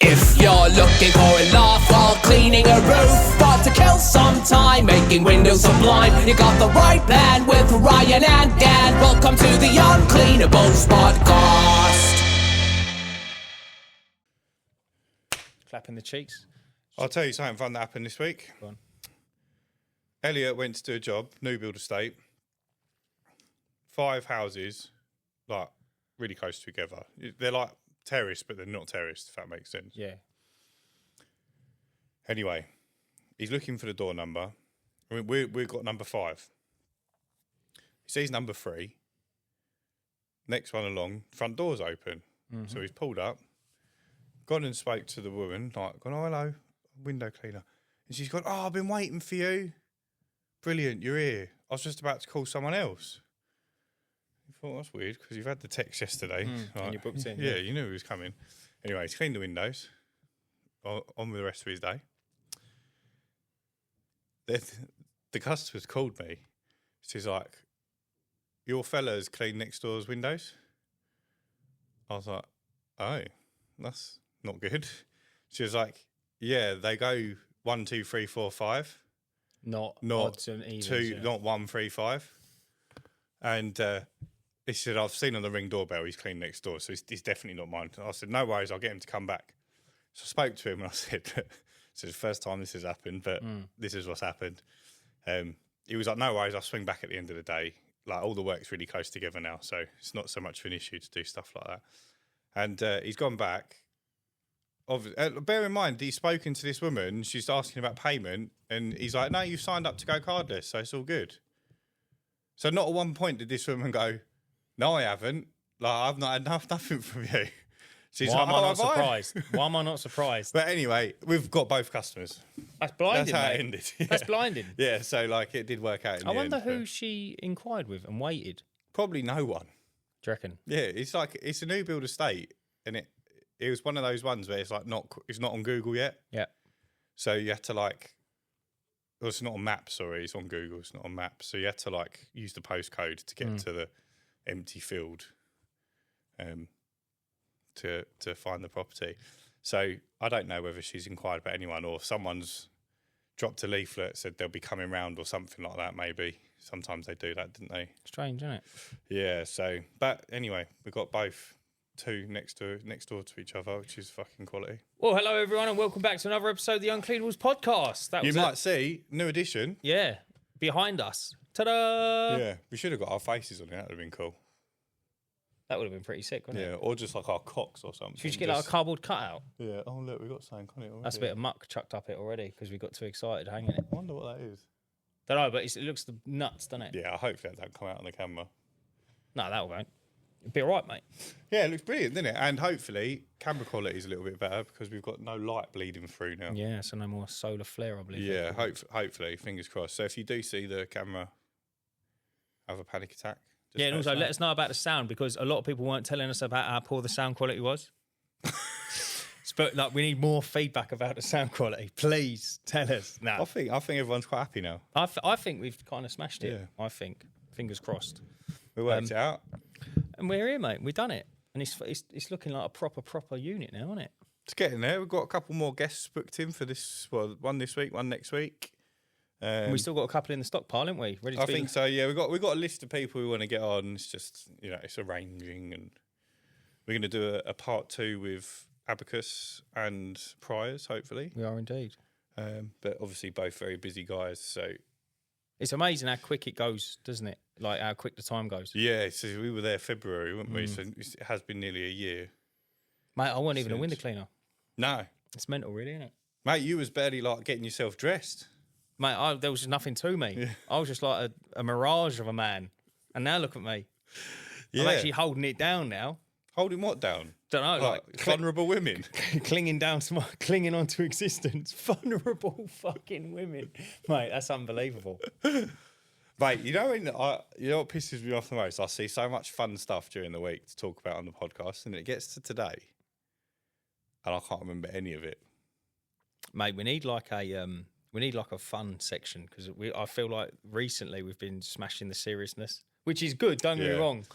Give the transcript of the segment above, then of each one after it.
If you're looking for a laugh while cleaning a roof, but to kill some time making windows sublime, you got the right plan with Ryan and Dan. Welcome to the Uncleanables Podcast. Clapping the cheeks. I'll tell you something fun that happened this week. Go on. Elliot went to do a job, new build estate. 5 houses, like, really close together. They're like terraced, but they're not terraced, if that makes sense. Yeah. Anyway, he's looking for the door number. I mean, we've got number 5. He sees number 3. Next one along, front door's open. Mm-hmm. So he's pulled up, gone and spoke to the woman, like, gone, oh, hello, window cleaner. And she's gone, oh, I've been waiting for you. Brilliant, you're here. I was just about to call someone else. I thought, that's weird, because you've had the text yesterday. Right? And you booked in. Yeah, you knew he was coming. Anyway, he's cleaned the windows. On with the rest of his day. The customer's called me. She's like, your fella's cleaned next door's windows? I was like, oh, that's not good. She was like, yeah, they go 1, 2, 3, 4, 5. Not odds and evens, 2, yeah. not 1, 3, 5. And he said, I've seen on the Ring doorbell he's cleaned next door, so he's definitely not mine. I said, no worries, I'll get him to come back. So I spoke to him and I said, it's the first time this has happened, but this is what's happened. He was like, no worries, I'll swing back at the end of the day. Like, all the work's really close together now, so it's not so much of an issue to do stuff like that. And he's gone back. Bear in mind, he's spoken to this woman, she's asking about payment, and he's like, no, you've signed up to go cardless, so it's all good. So not at one point did this woman go, no, I haven't. Like, I've not had nothing from you. She's Why like, am I not have I? surprised? Why am I not surprised? But anyway, we've got both customers. That's blinding, That's how mate. it ended. Yeah. That's blinding. Yeah, so like it did work out in I the wonder end, who but she inquired with and waited. probably no one. Do you reckon? Yeah, it's like, it's a new build estate, and it was one of those ones where it's like it's not on Google yet. Yeah. So you had to like, well, it's not on maps, sorry, it's on Google, it's not on maps. So you had to like use the postcode to get to the empty field to find the property. So I don't know whether she's inquired about anyone or someone's dropped a leaflet, said they'll be coming round or something like that maybe. Sometimes they do that, didn't they? Strange, isn't it? Yeah, so, but anyway, we've got both two next door to each other, which is fucking quality. Well, hello, everyone, and welcome back to another episode of the Uncleanables Podcast. That You was might see, new edition. Yeah, behind us. Ta-da! Yeah, we should have got our faces on it. That would have been cool. That would have been pretty sick, wouldn't Yeah, it? or just like our cocks or something. Should we just get like a cardboard cutout? Yeah, oh look, we got something on it already. That's a bit of muck chucked up it already because we got too excited hanging it. I wonder what that is. Don't know, but it looks nuts, doesn't it? Yeah, hopefully that don't come out on the camera. No, that won't. It'll be all right, mate. Yeah, it looks brilliant, doesn't it? And hopefully camera quality is a little bit better because we've got no light bleeding through now. Yeah, so no more solar flare, I believe. Yeah, hopefully, fingers crossed. So if you do see the camera have a panic attack, just Yeah, and also know. let us know about the sound because a lot of people weren't telling us about how poor the sound quality was. But like, we need more feedback about the sound quality. Please tell us. No, I think everyone's quite happy now. I think we've kind of smashed it. Yeah. I think. Fingers crossed. We worked it out. And we're here, mate. We've done it. And it's looking like a proper unit now, isn't it? It's getting there. We've got a couple more guests booked in for this. Well, one this week, one next week. And we still got a couple in the stockpile, haven't we? Ready to I be... think so. Yeah, we've got a list of people we want to get on. It's just, it's arranging, and we're going to do a part 2 with Abacus and Priors, hopefully. We are indeed. But obviously both very busy guys, so It's amazing how quick it goes, doesn't it? Like how quick the time goes. yeah. So we were there February, weren't we? So it has been nearly a year. Mate, I wasn't even a window cleaner. No, It's mental, really, isn't it? mate, you was barely like getting yourself dressed. Mate, there was just nothing to me. Yeah. I was just like a mirage of a man. And now look at me. Yeah, I'm actually holding it down now. holding what down? Don't know, like vulnerable women. clinging onto existence. Vulnerable fucking women. Mate, that's unbelievable. Mate, you know what pisses me off the most? I see so much fun stuff during the week to talk about on the podcast, and it gets to today, and I can't remember any of it. Mate, we need like a fun section because I feel like recently we've been smashing the seriousness, which is good. Don't get me Yeah. wrong.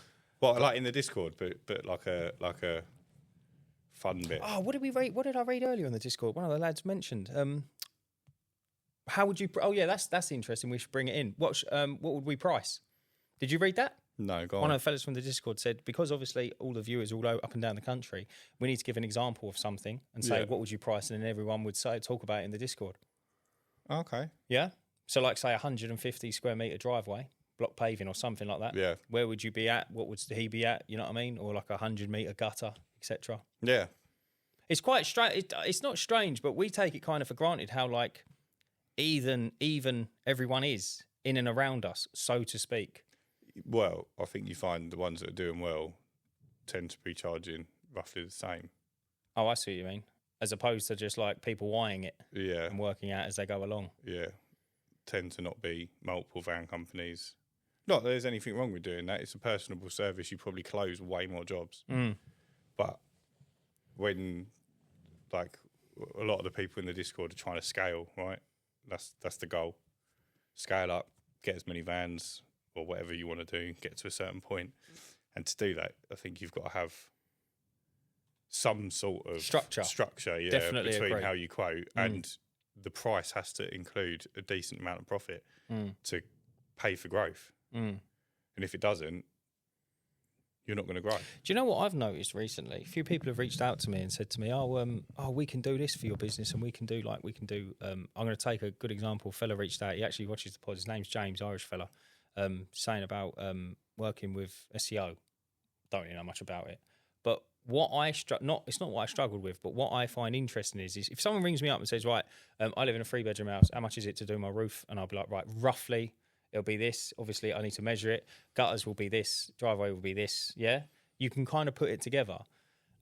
Well, like in the Discord, but like a fun bit. Oh, what did we read? What did I read earlier on the Discord? One of the lads mentioned. How would you? Oh, yeah, that's interesting. We should bring it in. What would we price? Did you read that? No, go on. One of the fellas from the Discord said, because obviously all the viewers all up and down the country, we need to give an example of something and say, what would you price? And then everyone would talk about it in the Discord. Okay. Yeah. So like say 150 square metre driveway, block paving or something like that. Yeah. Where would you be at? What would he be at? You know what I mean? Or like 100 metre gutter, etc. Yeah. It's quite strange. It's not strange, but we take it kind of for granted how like even everyone is in and around us, so to speak. Well, I think you find the ones that are doing well tend to be charging roughly the same. Oh, I see what you mean. As opposed to just like people eyeing it Yeah. and working out as they go along. Yeah. Tend to not be multiple van companies. Not that there's anything wrong with doing that. It's a personable service. You probably close way more jobs. But when, like, a lot of the people in the Discord are trying to scale, right? That's the goal. Scale up, get as many vans or whatever you want to do, get to a certain point. And to do that, I think you've got to have some sort of structure, yeah, Definitely between agree. how you quote and the price has to include a decent amount of profit to pay for growth. And if it doesn't, you're not going to grow. Do you know what I've noticed recently? A few people have reached out to me and said to me, oh, we can do this for your business and we can do, I'm going to take a good example. A fella reached out. He actually watches the pod. His name's James, Irish fella, saying about working with SEO. Don't really know much about it. But what it's not what I struggled with, but what I find interesting is if someone rings me up and says, right, I live in a 3-bedroom house, how much is it to do my roof? And I'll be like, right, roughly it'll be this. Obviously, I need to measure it. Gutters will be this. Driveway will be this. Yeah, you can kind of put it together,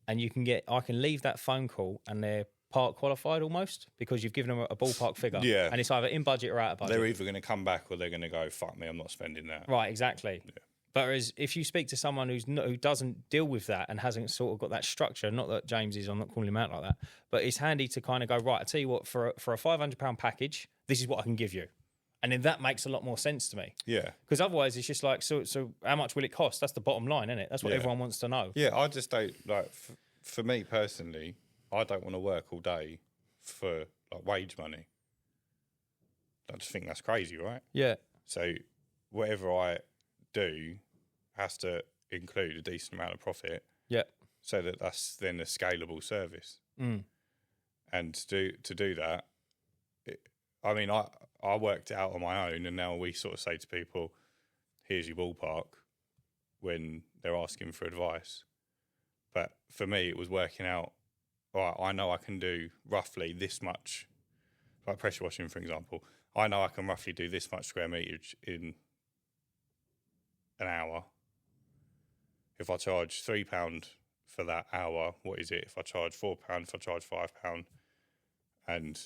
and I can leave that phone call, and they're part qualified almost because you've given them a ballpark figure. Yeah, and it's either in budget or out of budget. They're either going to come back or they're going to go, fuck me, I'm not spending that. Right, exactly. Yeah. Whereas if you speak to someone who doesn't deal with that and hasn't sort of got that structure, not that James is, I'm not calling him out like that, but it's handy to kind of go, right, I tell you what, for a £500 package, this is what I can give you. And then that makes a lot more sense to me. Yeah. Because otherwise it's just like, so how much will it cost? That's the bottom line, isn't it? That's what everyone wants to know. Yeah, I just don't, like, for me personally, I don't want to work all day for, like, wage money. I just think that's crazy, right? Yeah. So whatever I do has to include a decent amount of profit. Yeah. So that's then a scalable service. And to do that, I worked it out on my own, and now we sort of say to people, here's your ballpark when they're asking for advice. But for me, it was working out, all right, I know I can do roughly this much, like pressure washing, for example. I know I can roughly do this much square meterage in an hour. If I charge £3 for that hour, what is it? If I charge £4, if I charge £5, and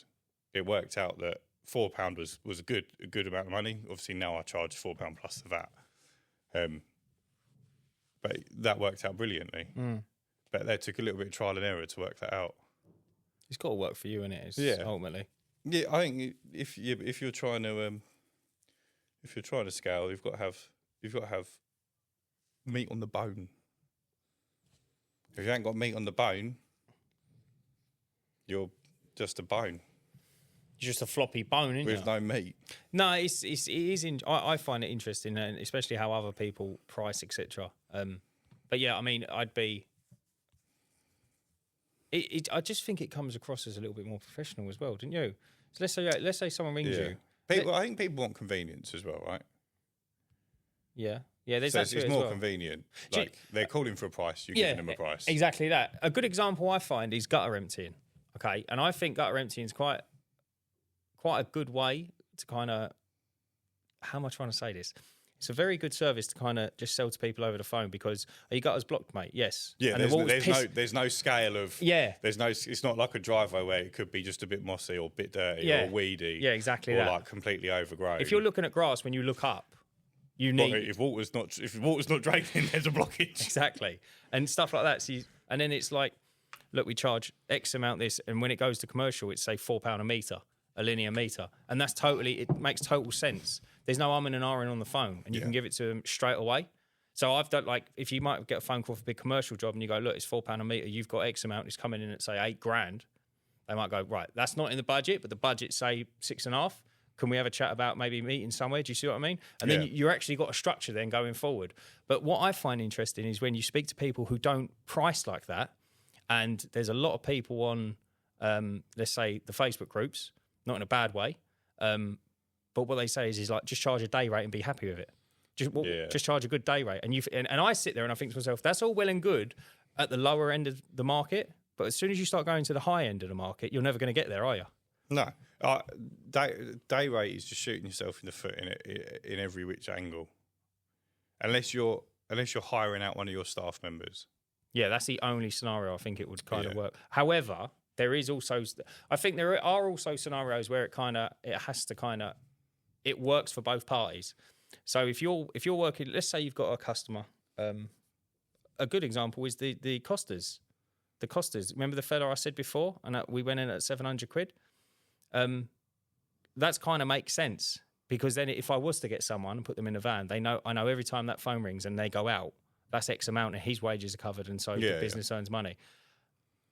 it worked out that £4 was a good amount of money. Obviously now I charge £4 plus the VAT, but that worked out brilliantly. But that took a little bit of trial and error to work that out. It's got to work for you, innit? Ultimately. Yeah, I think if you're trying to scale, you've got to have meat on the bone. If you ain't got meat on the bone, you're just a bone. You're just a floppy bone, isn't with no meat. No, it is. I find it interesting, and especially how other people price, etc. But yeah, I mean, I'd be. I just think it comes across as a little bit more professional as well, didn't you? So let's say someone rings you. I think people want convenience as well, right? Yeah. Yeah, there's so it's more convenient. Like they're calling for a price, you're giving them a price. Exactly that. A good example I find is gutter emptying. Okay, and I think gutter emptying is quite a good way to kind of. How am I trying to say this? It's a very good service to kind of just sell to people over the phone because are your gutters blocked, mate? Yes. Yeah, and there's no scale of It's not like a driveway where it could be just a bit mossy or a bit dirty or weedy. Yeah, exactly. Or like completely overgrown. If you're looking at grass when you look up. You need if water's not draining, there's a blockage. Exactly, and stuff like that. So and then it's like, look, we charge X amount this, and when it goes to commercial, it's say £4 a metre, a linear metre, and it makes total sense. There's no and ahhing on the phone, and you can give it to them straight away. So I've done, like, if you might get a phone call for a big commercial job and you go, look, it's £4 a metre, you've got X amount, it's coming in at, say, £8,000. They might go, right, that's not in the budget, but the budget, say, 6.5. Can we have a chat about maybe meeting somewhere? Do you see what I mean? And then you actually got a structure then going forward. But what I find interesting is when you speak to people who don't price like that, and there's a lot of people on, let's say, the Facebook groups, not in a bad way, but what they say is like, just charge a day rate and be happy with it. Just charge a good day rate. And I sit there and I think to myself, that's all well and good at the lower end of the market, but as soon as you start going to the high end of the market, you're never going to get there, are you? No. Day rate is just shooting yourself in the foot in every which angle. Unless you're hiring out one of your staff members. Yeah, that's the only scenario I think it would kind of work. However, there is also, I think there are also scenarios where it works for both parties. So if you're working, let's say you've got a customer. A good example is the Costas. The Costas. Remember the fella I said before, and we went in at £700. That's kind of makes sense, because then if I was to get someone and put them in a van, I know every time that phone rings and they go out, that's X amount, and his wages are covered, and so the business earns money.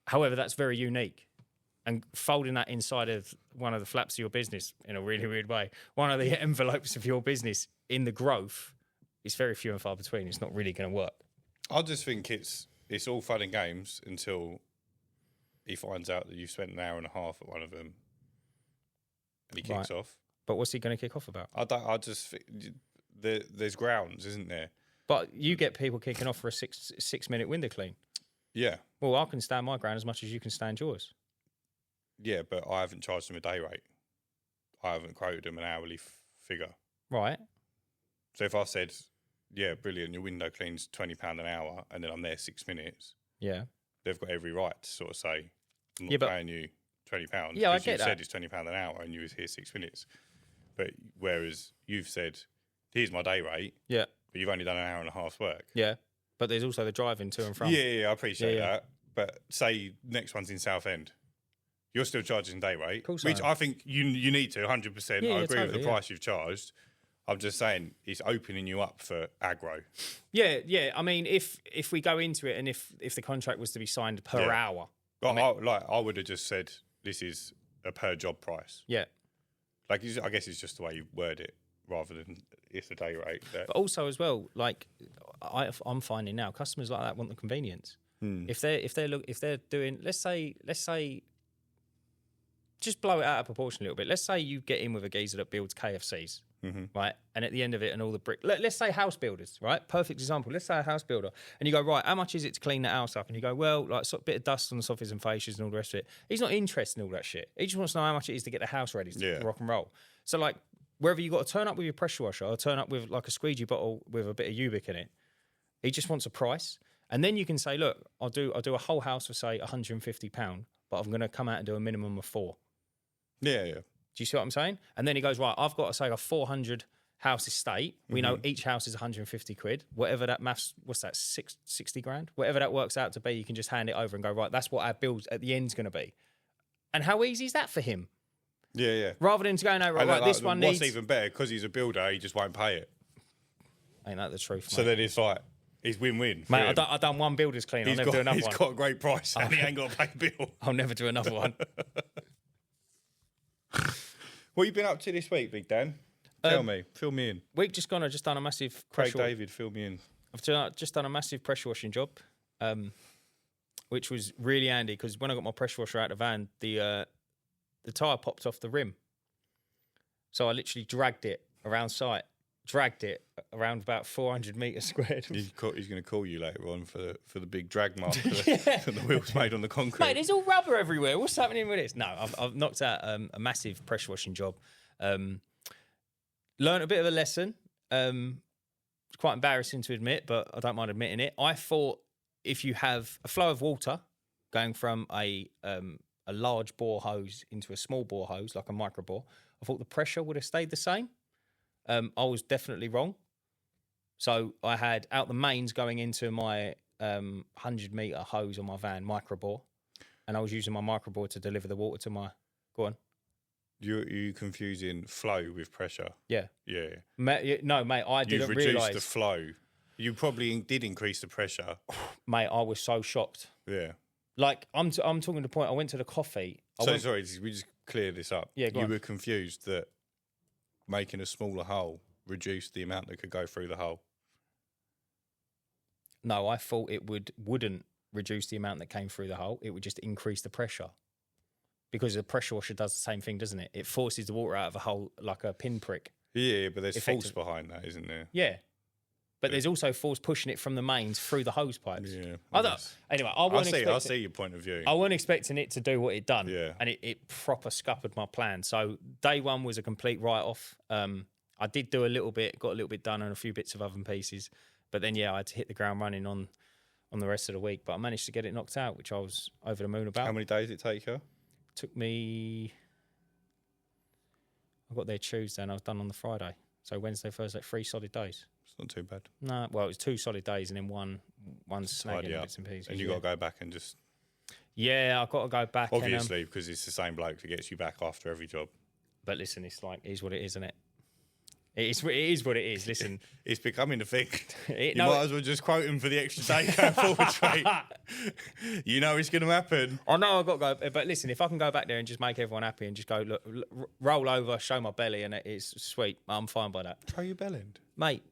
However, that's very unique. And folding that inside of one of the flaps of your business in a really weird way, one of the envelopes of your business in the growth, is very few and far between. It's not really going to work. I just think it's all fun and games until he finds out that you've spent an hour and a half at one of them, and he kicks off. But what's he going to kick off about? I just think there's grounds, isn't there? But you get people kicking off for a 6-minute window clean. Yeah. Well, I can stand my ground as much as you can stand yours. Yeah, but I haven't charged them a day rate. I haven't quoted them an hourly figure. Right. So if I said, yeah, brilliant, your window cleans £20 an hour, and then I'm there 6 minutes. Yeah. They've got every right to sort of say, I'm not paying you £20. Yeah, I get that. You said it's £20 an hour and you was here 6 minutes. But whereas you've said, here's my day rate. Yeah. But you've only done an hour and a half's work. Yeah. But there's also the driving to and from. Yeah, I appreciate that. But say next one's in Southend. You're still charging day rate, which I think you need to, 100%. I agree with the price you've charged. I'm just saying it's opening you up for aggro. Yeah. I mean, if we go into it and if the contract was to be signed per hour. I would have just said this is a per job price. Yeah. Like, I guess it's just the way you word it rather than it's a day rate. But also as well, like I'm finding now, customers like that want the convenience. If they're doing, let's say, just blow it out of proportion a little bit. Let's say you get in with a geezer that builds KFCs, right? And at the end of it, and all the brick, let's say house builders, right? Perfect example. Let's say a house builder, and you go, right, how much is it to clean the house up? And you go, well, like sort of bit of dust on the sofas and fascias and all the rest of it. He's not interested in all that shit. He just wants to know how much it is to get the house ready to rock and roll. So like, wherever you got to turn up with your pressure washer or turn up with like a squeegee bottle with a bit of Ubic in it, he just wants a price. And then you can say, look, I'll do a whole house for say £150, but I'm going to come out and do a minimum of 4. Yeah. Do you see what I'm saying? And then he goes, right, I've got to say a 400 house estate. We know each house is 150 quid. Whatever that maths, what's that, 60 grand? Whatever that works out to be, you can just hand it over and go, right, that's what our build at the end's going to be. And how easy is that for him? Yeah. Rather than to go, no, right, this one needs... What's even better, because he's a builder, he just won't pay it. Ain't that the truth, mate? So then it's like, it's win-win. Mate, I've done one builder's clean. I'll never do another one. He's got a great price and he ain't got to pay the bill. I'll never do another one. What have you been up to this week, Big Dan? Tell me. Fill me in. Week just gone, I've just done a massive Craig David, fill me in. I've just done a massive pressure washing job, which was really handy because when I got my pressure washer out of the van, the tyre popped off the rim. So I literally dragged it around site, around about 400 metres squared. He's going to call you later on for the big drag mark that the wheels made on the concrete. Mate, there's all rubber everywhere. What's happening with this? No, I've knocked out a massive pressure washing job. Learned a bit of a lesson. It's quite embarrassing to admit, but I don't mind admitting it. I thought if you have a flow of water going from a large bore hose into a small bore hose, like a micro bore, I thought the pressure would have stayed the same. I was definitely wrong. So I had out the mains going into my 100 metre hose on my van, micro bore, and I was using my micro bore to deliver the water to my... Go on. You're confusing flow with pressure. Yeah. Yeah. No, mate, I didn't realise... You've reduced the flow. You probably did increase the pressure. Mate, I was so shocked. Yeah. Like, I'm talking to the point, I went to the coffee. Sorry, we just clear this up. Yeah, go you on. were confused that making a smaller hole reduced the amount that could go through the hole. No, I thought it wouldn't reduce the amount that came through the hole. It would just increase the pressure. Because the pressure washer does the same thing, doesn't it? It forces the water out of a hole like a pinprick. Yeah, but there's force behind that, isn't there? Yeah. But there's also force pushing it from the mains through the hose pipes. Yeah. Anyway, I see your point of view. I wasn't expecting it to do what it done. Yeah. And it proper scuppered my plan. So day one was a complete write-off. I did do a little bit, got a little bit done on a few bits of oven pieces. But then, I had to hit the ground running on the rest of the week. But I managed to get it knocked out, which I was over the moon about. How many days did it take you? Took me... I got there Tuesday and I was done on the Friday. So Wednesday, Thursday, 3 solid days. It's not too bad. No, well, it was 2 solid days and then one snagging bits and pieces. And you got to go back and just... Yeah, I've got to go back. Obviously, because it's the same bloke that gets you back after every job. But listen, it's like, it is what it is, isn't it? It is what it is. Listen, it's becoming a thing. You might as well just quote him for the extra day going forward, mate. You know it's going to happen. I know I've got to go, but listen, if I can go back there and just make everyone happy and just go, look, roll over, show my belly, and it's sweet, I'm fine by that. Show your bell end. Mate,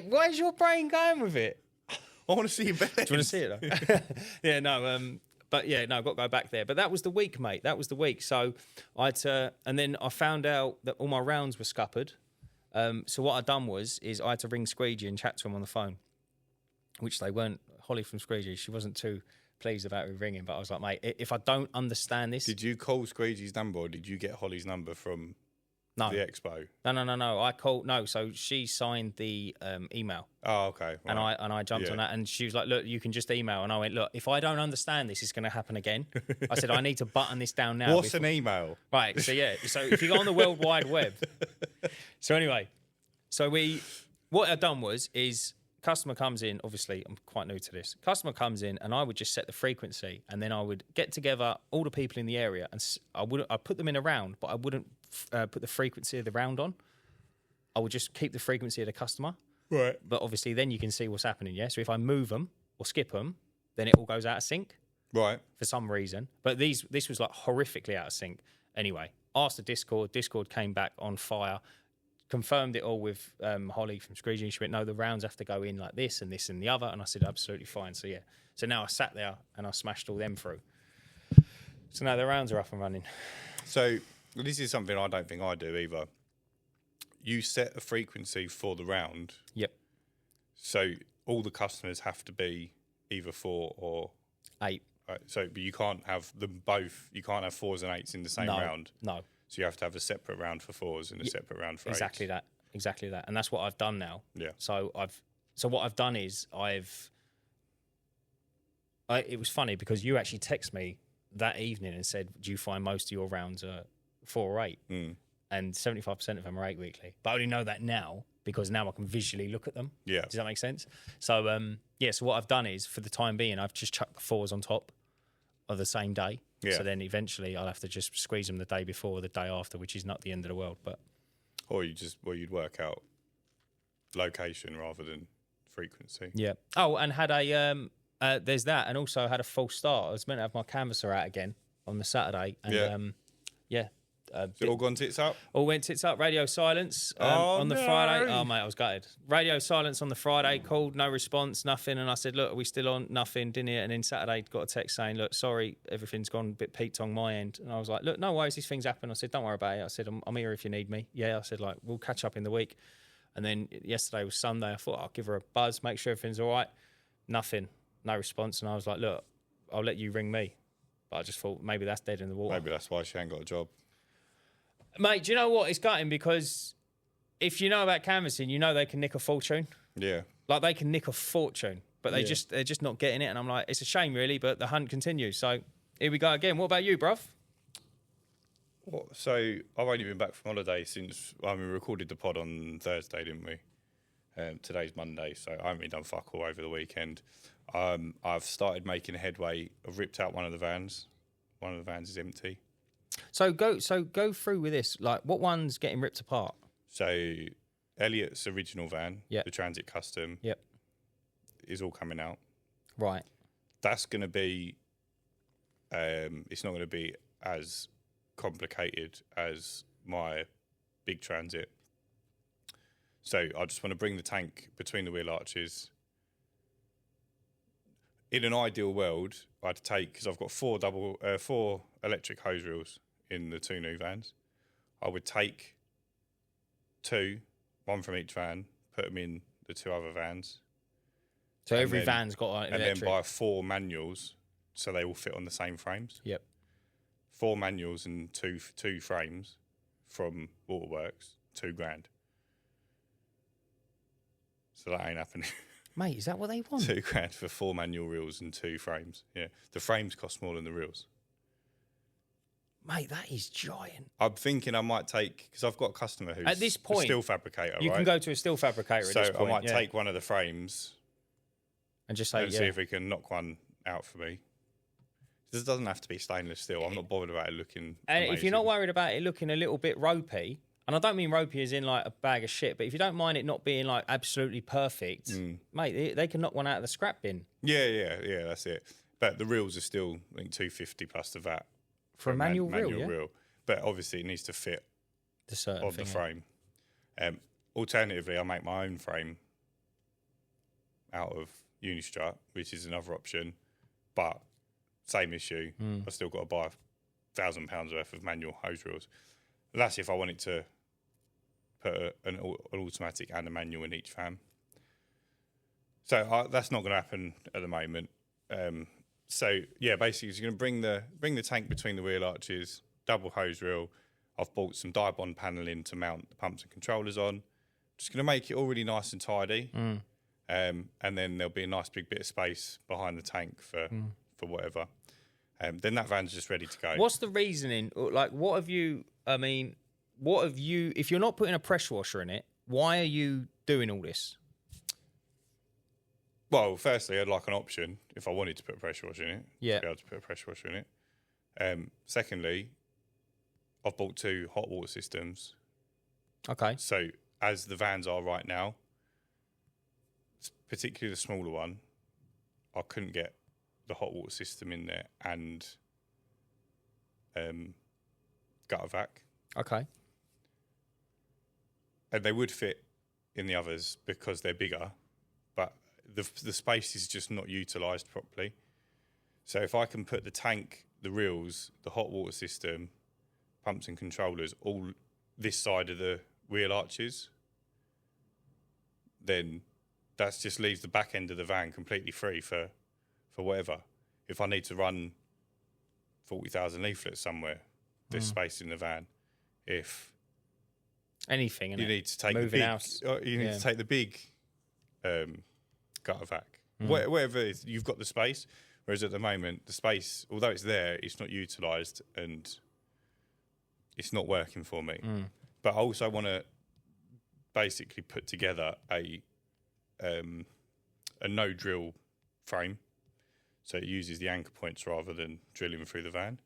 where's your brain going with it? I want to see your bell end. Do you want to see it, though? Yeah, no, but yeah, no, I've got to go back there. But that was the week, mate. That was the week. So and then I found out that all my rounds were scuppered. So what I'd done is I had to ring Squeegee and chat to him on the phone, which they weren't. Holly from Squeegee, she wasn't too pleased about me ringing, but I was like, mate, if I don't understand this... Did you call Squeegee's number or did you get Holly's number from the expo? No. I called... No, so she signed the email. Oh, okay. Right. And I jumped on that and she was like, look, you can just email. And I went, look, if I don't understand this, it's going to happen again. I said, I need to button this down now. What's an email? Right, so so if you go on the World Wide Web... So anyway, what I'd done is customer comes in, obviously I'm quite new to this, customer comes in and I would just set the frequency and then I would get together all the people in the area and I'd put them in a round, but I wouldn't put the frequency of the round on. I would just keep the frequency of the customer. Right. But obviously then you can see what's happening, yeah? So if I move them or skip them, then it all goes out of sync. Right. For some reason. But this was like horrifically out of sync. Anyway, asked the Discord came back on fire. Confirmed it all with Holly from Squeegee. She went, no, the rounds have to go in like this and this and the other. And I said, absolutely fine. So, yeah. So now I sat there and I smashed all them through. So now the rounds are up and running. So this is something I don't think I do either. You set a frequency for the round. Yep. So all the customers have to be either 4 or 8. Right. So, but you can't have them both. You can't have 4s and 8s in the same round. No. So you have to have a separate round for 4s and a separate round for 8s. Exactly that. And that's what I've done now. Yeah. So what I've done is it was funny because you actually texted me that evening and said, do you find most of your rounds are 4 or 8? Mm. And 75% of them are 8 weekly. But I only know that now because now I can visually look at them. Yeah. Does that make sense? So, so what I've done is for the time being, I've just chucked the 4s on top of the same day. Yeah. So then eventually I'll have to just squeeze them the day before or the day after, which is not the end of the world. But or you'd work out location rather than frequency. Yeah. Oh, and had there's that, and also had a false start. I was meant to have my canvasser out again on the Saturday, and Has it all gone tits up? All went tits up. Radio silence on the Friday. Oh, mate, I was gutted. Radio silence on the Friday. Called, no response, nothing. And I said, look, are we still on? Nothing, didn't hear. And then Saturday, got a text saying, look, sorry, everything's gone a bit peaked on my end. And I was like, look, no worries, these things happen. I said, don't worry about it. I said, I'm here if you need me. Yeah, I said, like, we'll catch up in the week. And then yesterday was Sunday. I thought I'll give her a buzz, make sure everything's all right. Nothing, no response. And I was like, look, I'll let you ring me. But I just thought maybe that's dead in the water. Maybe that's why she ain't got a job. Mate, do you know what? It's gutting because if you know about canvassing, you know they can nick a fortune. Yeah. Like they can nick a fortune, but they're just not getting it. And I'm like, it's a shame really, but the hunt continues. So here we go again. What about you, bruv? So I've only been back from holiday since we recorded the pod on Thursday, didn't we? Today's Monday, so I haven't really done fuck all over the weekend. I've started making headway. I've ripped out one of the vans. One of the vans is empty. So go through with this. Like, what one's getting ripped apart? So Elliot's original van, Yep. the Transit Custom. Yep. is all coming out. Right. That's going to be, it's not going to be as complicated as my big transit. So I just want to bring the tank between the wheel arches. In an ideal world, I'd take, because I've got four electric hose reels in the 2 new vans. I would take 2, 1 from each van, put them in the 2 other vans. So every van's got an electric. And then buy 4 manuals, so they all fit on the same frames. Yep. 4 manuals and two frames from Waterworks, $2,000. So that ain't happening. Mate, is that what they want? $2,000 for 4 manual reels and 2 frames. Yeah, the frames cost more than the reels. Mate, that is giant. I'm thinking I might take, because I've got a customer who's at this point, a steel fabricator. You can go to a steel fabricator at this point. So I might take one of the frames and just say, see if we can knock one out for me. This doesn't have to be stainless steel. I'm not bothered about it looking. And amazing. if you're not worried about it looking a little bit ropey, and I don't mean ropey as in like a bag of shit, but if you don't mind it not being like absolutely perfect, mate, they can knock one out of the scrap bin. Yeah, that's it. But the reels are still, I think, $250 plus the VAT for a manual reel. But obviously, it needs to fit the certain of the frame. Alternatively, I make my own frame out of Unistrut, which is another option, but same issue. I've still got to buy £1,000 worth of manual hose reels. That's if I wanted to put an automatic and a manual in each van. So that's not going to happen at the moment. So yeah, basically, you're going to bring the tank between the wheel arches, double hose reel. I've bought some die bond paneling to mount the pumps and controllers on. Just going to make it all really nice and tidy. And then there'll be a nice big bit of space behind the tank for whatever. Then that van's just ready to go. What's the reasoning? Like, if you're not putting a pressure washer in it, why are you doing all this? Well, firstly, I'd like an option if I wanted to put a pressure washer in it. Yeah. To be able to put a pressure washer in it. Secondly, I've bought 2 hot water systems. Okay. So as the vans are right now, particularly the smaller one, I couldn't get the hot water system in there and gutter vac. Okay. And they would fit in the others because they're bigger, but the space is just not utilised properly. So if I can put the tank, the reels, the hot water system, pumps and controllers all this side of the wheel arches, then that just leaves the back end of the van completely free for whatever. If I need to run 40,000 leaflets somewhere, there's space in the van. If anything, you need to take to take the big gutter vac, whatever it is, you've got the space. Whereas at the moment, the space, although it's there, it's not utilised and it's not working for me. But I also want to basically put together a no drill frame, so it uses the anchor points rather than drilling through the van.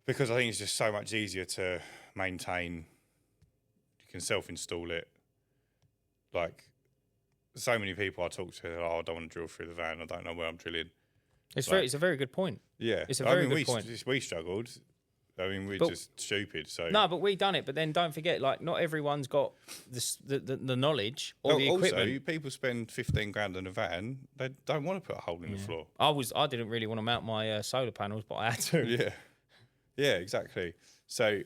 Because I think it's just so much easier to maintain. You can self-install it. Like, so many people I talk to, I don't want to drill through the van. I don't know where I'm drilling. It's a very good point. Yeah, it's a very good point. We struggled. I mean, we're just stupid. So no, but we done it. But then don't forget, like, not everyone's got the knowledge or the equipment. Also, people spend $15,000 on a van. They don't want to put a hole in the floor. I didn't really want to mount my solar panels, but I had to. Yeah, exactly. So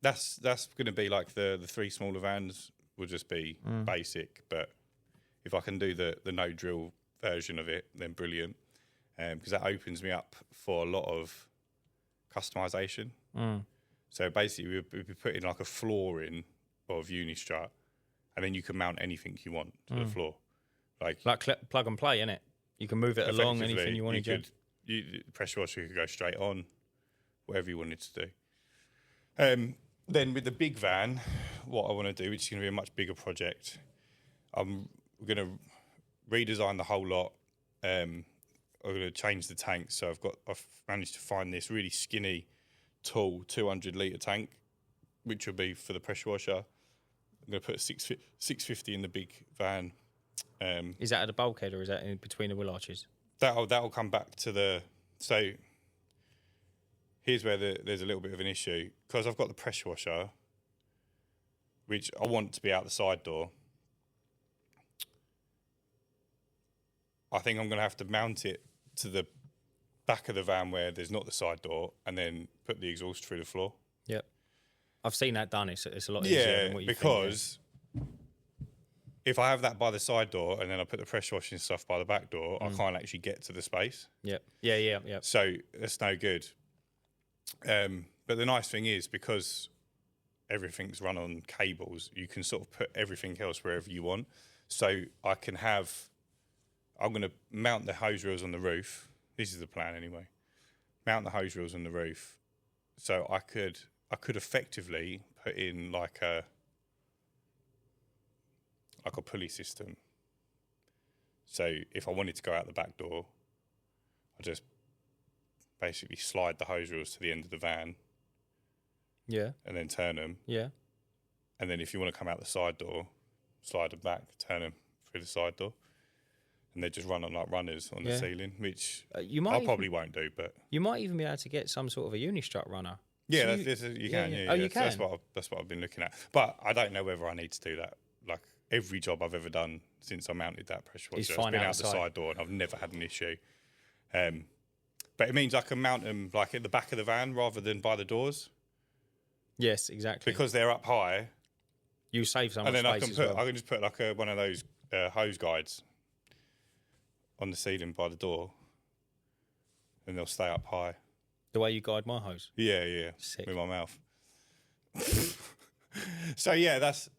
that's going to be like the 3 smaller vans will just be basic. But if I can do the no drill version of it, then brilliant. Because that opens me up for a lot of customization. So basically, we'll be putting like a floor in of Unistrut, and then you can mount anything you want to the floor, like plug and play, innit? You can move it along anything you wanted to. Pressure washer could go straight on, whatever you wanted to do. Then with the big van, what I want to do, which is going to be a much bigger project, we're going to redesign the whole lot. I'm going to change the tank. So I've managed to find this really skinny, tall 200-litre tank, which will be for the pressure washer. I'm going to put a 650 in the big van, Is that at the bulkhead or is that in between the wheel arches? That'll come back to the. So here's where there's a little bit of an issue because I've got the pressure washer, which I want to be out the side door. I think I'm going to have to mount it to the back of the van where there's not the side door, and then put the exhaust through the floor. Yep, I've seen that done. It's a lot easier than what you because if I have that by the side door and then I put the pressure washing stuff by the back door, I can't actually get to the space. Yep. Yeah. So that's no good. But the nice thing is because everything's run on cables, you can sort of put everything else wherever you want. So I'm going to mount the hose reels on the roof. This is the plan anyway. Mount the hose reels on the roof. So I could effectively put in like a pulley system. So if I wanted to go out the back door, I just basically slide the hose reels to the end of the van. Yeah. And then turn them. Yeah. And then if you want to come out the side door, slide them back, turn them through the side door. And they just run on like runners on the ceiling, which probably won't do. But you might even be able to get some sort of a unistrut runner. Yeah, you can. Yeah. You can. That's what I've been looking at. But I don't know whether I need to do that. Like every job I've ever done since I mounted that pressure washer, it's been out the side door, and I've never had an issue. But it means I can mount them like at the back of the van rather than by the doors. Yes, exactly. Because they're up high. You save so much space. And then I can just put like one of those hose guides on the ceiling by the door, and they'll stay up high. The way you guide my hose? Yeah. Sick. With my mouth. So yeah, that's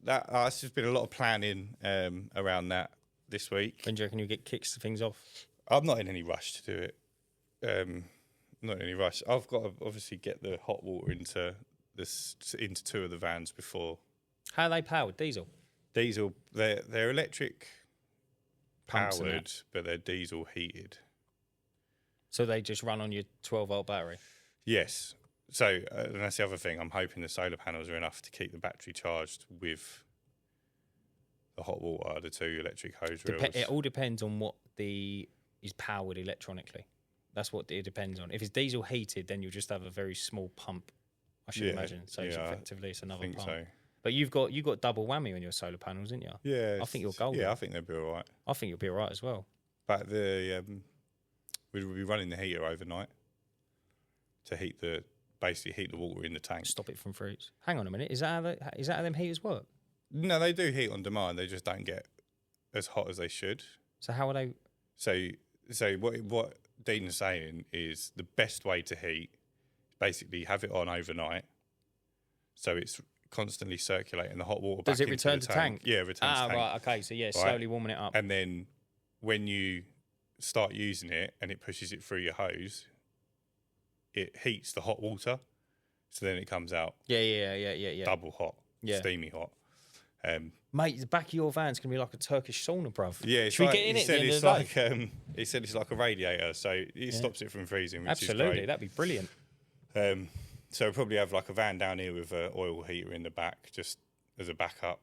just been a lot of planning around that this week. When do you reckon you get kicks things off? I'm not in any rush to do it. Not in any rush. I've got to obviously get the hot water into two of the vans before. How are they powered? Diesel? Diesel. They're electric Pumps powered, but they're diesel heated. So they just run on your 12-volt battery? Yes. So and that's the other thing. I'm hoping the solar panels are enough to keep the battery charged with the hot water, the two electric hose reels. It all depends on what is powered electronically. That's what it depends on. If it's diesel heated, then you'll just have a very small pump, I should imagine. So it's another pump. So. But you've got double whammy on your solar panels, didn't you? Yeah. I think you're golden. Yeah, I think they'll be all right. I think you'll be all right as well. But we'll be running the heater overnight to basically heat the water in the tank. Stop it from freeze. Hang on a minute. Is that how them heaters work? No, they do heat on demand. They just don't get as hot as they should. So how are they? So what Dean's saying is the best way to heat is basically have it on overnight, so it's constantly circulating the hot water. Does back it return into the to tank? Yeah, it returns to tank. Right. Okay. So yeah, slowly warming it up. And then when you start using it and it pushes it through your hose, it heats the hot water, so then it comes out. Yeah. Double hot, steamy hot. Mate, the back of your van's gonna be like a Turkish sauna, bruv. Yeah, should we get in it? He said it's like a radiator, so it stops it from freezing. Which Absolutely, is great. That'd be brilliant. So we'll probably have like a van down here with an oil heater in the back, just as a backup.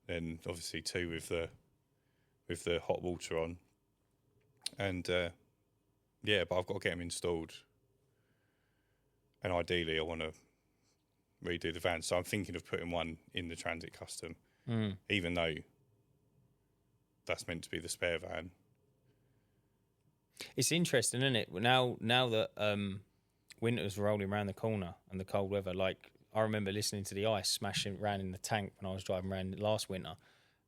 Then obviously two with the hot water on, and but I've got to get them installed, and ideally I want to redo the van. So I'm thinking of putting one in the Transit Custom, even though that's meant to be the spare van. It's interesting, isn't it? Now that winter's rolling around the corner and the cold weather, like I remember listening to the ice smashing around in the tank when I was driving around last winter.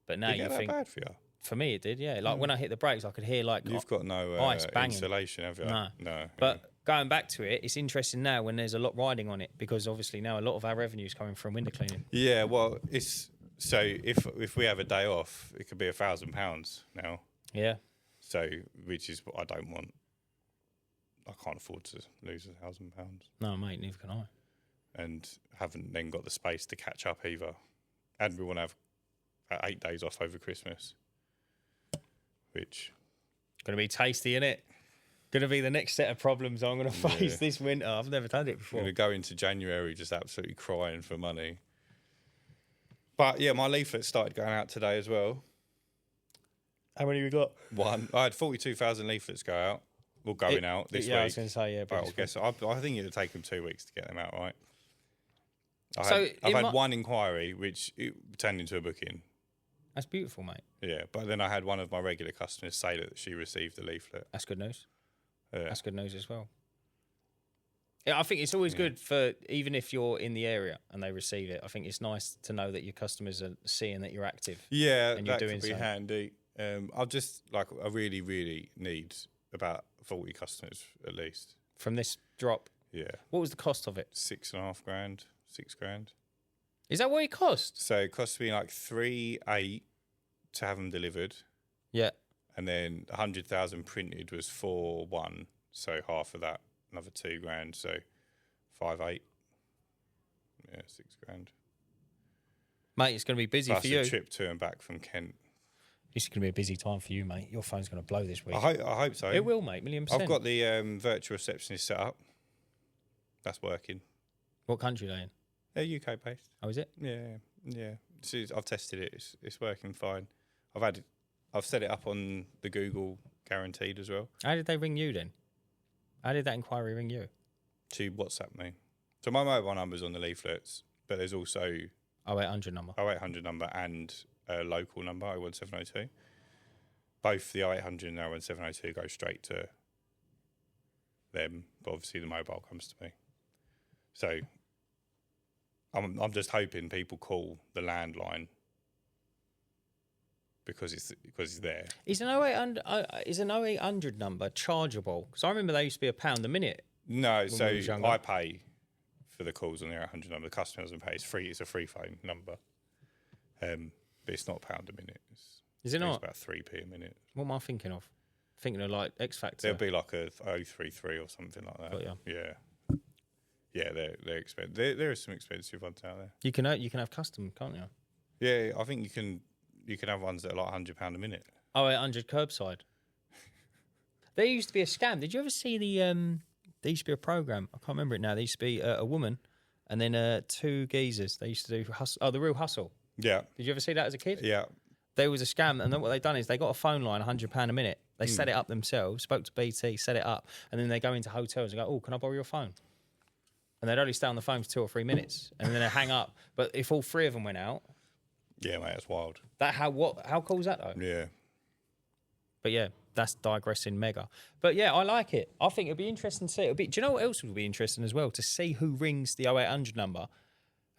But now you think, bad for you? For me, it did. Yeah, like when I hit the brakes, I could hear like you've got no ice banging. Insulation, have you? No. But going back to it, it's interesting now when there's a lot riding on it because obviously now a lot of our revenue is coming from window cleaning. Yeah, well, it's so if we have a day off, it could be £1,000 now. Yeah. So which is what I don't want. I can't afford to lose £1,000. No, mate, neither can I. And haven't then got the space to catch up either. And we want to have 8 days off over Christmas, which going to be tasty, innit? Going to be the next set of problems I'm going to face this winter. I've never done it before. I'm going to go into January just absolutely crying for money. But yeah, my leaflet started going out today as well. How many we got? One. I had 42,000 leaflets go out. Well, going out this week. Yeah, I was going to say, yeah. Right, I guess I think it would take them 2 weeks to get them out, right? I've had one inquiry, which it turned into a booking. That's beautiful, mate. Yeah, but then I had one of my regular customers say that she received the leaflet. That's good news. Yeah. That's good news as well. Yeah, I think it's always good for, even if you're in the area and they receive it, I think it's nice to know that your customers are seeing that you're active. Yeah, and you're that doing could be handy. I really, really need about 40 customers at least. From this drop? Yeah. What was the cost of it? $6.5 grand, $6 grand. Is that what it cost? So it cost me like 3.8 to have them delivered. Yeah. And then 100,000 printed was 4.1. So half of that, another 2 grand. So 5.8. Yeah, 6 grand. Mate, it's going to be busy Plus for you. a trip to and back from Kent. It's going to be a busy time for you, mate. Your phone's going to blow this week. I hope so. It will, mate, 1,000,000%. I've got the virtual receptionist set up. That's working. What country are they in? They're UK based. Oh, is it? Yeah. I've tested it. It's working fine. I've set it up on the Google guaranteed as well. How did they ring you then? How did that inquiry ring you? To WhatsApp me. So my mobile number's on the leaflets, but there's also 0800 number. 0800 number and a local number, 01702. Both the 0800 and 01702 go straight to them, but obviously the mobile comes to me. So I'm just hoping people call the landline because it's there. Is an 0800 number chargeable? Because I remember they used to be £1 a minute. No, so we was younger. I pay for the calls on the 0800 number. The customer doesn't pay. It's free. It's a free phone number. But it's not £1 a minute. Is it not? It's about 3p a minute. What am I thinking of? Thinking of like X Factor. There'll be like a 033 or something like that. Got ya. Yeah. Yeah, they're expensive. There are some expensive ones out there. You can have custom, can't you? Yeah, I think you can have ones that are like £100 a minute. 0800 curbside. There used to be a scam. Did you ever see there used to be a program? I can't remember it now. There used to be a woman and then 2 geezers. They used to do The Real Hustle. Yeah. Did you ever see that as a kid? Yeah. There was a scam, and then what they've done is they got a phone line, £100 a minute. They set it up themselves, spoke to BT, set it up, and then they go into hotels and go, "Oh, can I borrow your phone?" And they'd only stay on the phone for 2 or 3 minutes, and then they hang up. But if all 3 of them went out, Yeah, mate, that's wild. How cool is that though? Yeah. But yeah, that's digressing mega. But yeah, I like it. I think it'd be interesting to see. Do you know what else would be interesting as well? To see who rings the 0800 number,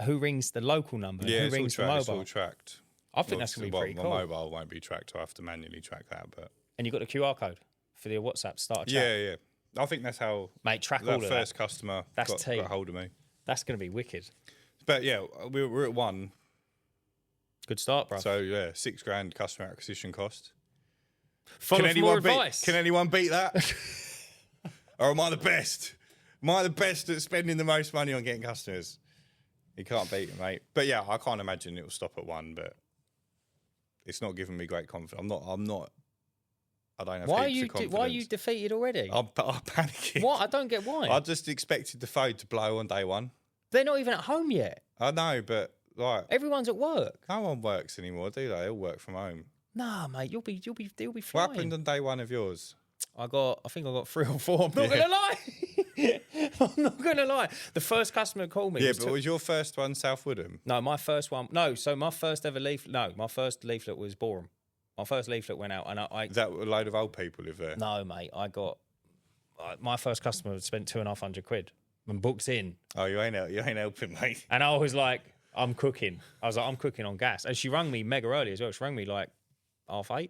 who rings the local number, Yeah, who it's rings all the it's mobile. all tracked. I think that's going to be pretty My cool. mobile won't be tracked. I have to manually track that. But And you've got the QR code for the WhatsApp start a chat. yeah. I think that's how Mate, track all that of that. first customer That's got tea. hold of me. That's going to be wicked. But yeah, we're at 1. Good start, bro. So yeah, £6 grand customer acquisition cost. Follow for more advice. Can anyone beat that? Or am I the best? Am I the best at spending the most money on getting customers? You can't beat it, mate. But yeah, I can't imagine it will stop at 1. But it's not giving me great confidence. I'm not. I don't have Why heaps of confidence. why are you defeated already? I'm panicking. What? I don't get why. I just expected the phone to blow on day 1. They're not even at home yet. I know, but like Everyone's at work. no one works anymore, do they? They all work from home. Nah, mate, you'll be What fine. happened on day 1 of yours? I think I got 3 or 4. I'm not gonna lie. I'm not gonna lie. The first customer called me. Yeah, but was your first one South Woodham? No, my first one. No, so my first ever leaflet. No, my first leaflet was Boreham. My first leaflet went out, and I Is that a load of old people live there? no, mate. I got my first customer spent £250 and booked in, Oh, you ain't helping, mate. and I was like, I'm cooking. I was like, I'm cooking on gas, and she rang me mega early as well. She rang me like 8:30.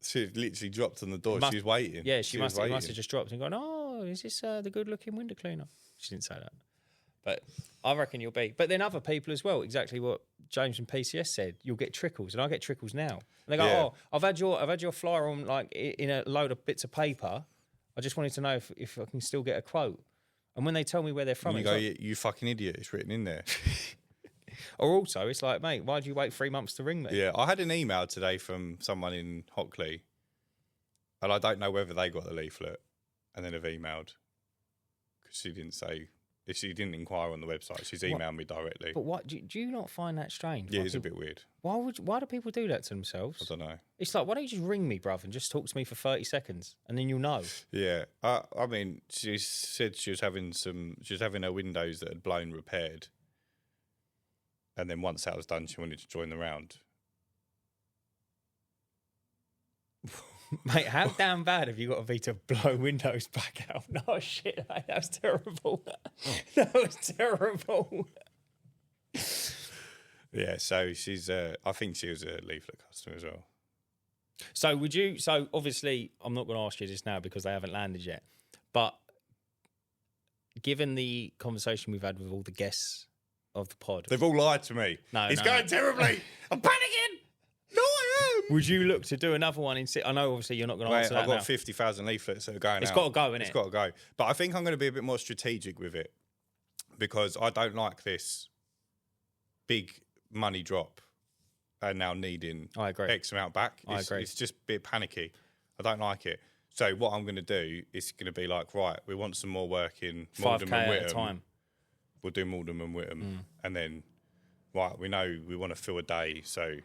She literally dropped on the door. Must- She was waiting. Yeah, she must waiting. have just dropped and gone, "Oh, is this the good-looking window cleaner?" She didn't say that, but I reckon you'll be. But then other people as well. Exactly what James from PCS said. You'll get trickles, and I get trickles now. And they go, Yeah. "Oh, I've had your flyer on like in a load of bits of paper. I just wanted to know if I can still get a quote." And when they tell me where they're from, And you it's go, like, you fucking idiot. It's written in there. or also it's like, mate, why did you wait 3 months to ring me? Yeah, I had an email today from someone in Hockley, and I don't know whether they got the leaflet, and then have emailed because she didn't say She didn't inquire on the website. She's emailed me directly. But what do you not find that strange? Yeah, it's a bit weird. Why do people do that to themselves? I don't know. It's like, why don't you just ring me, bruv, and just talk to me for 30 seconds, and then you'll know. Yeah, I mean, she said she was having her windows that had blown repaired, and then once that was done, she wanted to join the round. Mate, how damn bad have you got to be to blow windows back out? No shit, mate, that was terrible. That was terrible. Yeah, so she's. I think she was a leaflet customer as well. So So obviously, I'm not going to ask you this now because they haven't landed yet. But given the conversation we've had with all the guests of the pod, they've all lied to me. No, it's going terribly. I'm panicking. No, I am. Would you look to do another one in? I know, obviously, you're not going to answer that I've got now. 50,000 leaflets that are going out. It's got to go, innit? It's got to go. But I think I'm going to be a bit more strategic with it because I don't like this big money drop and now needing I agree. X amount back. I agree. It's just a bit panicky. I don't like it. So what I'm going to do is going to be like, right, we want some more work in Malden 5K and Whittam. at a time. We'll do Malden and Whittam. And then, right, we know we want to fill a day, so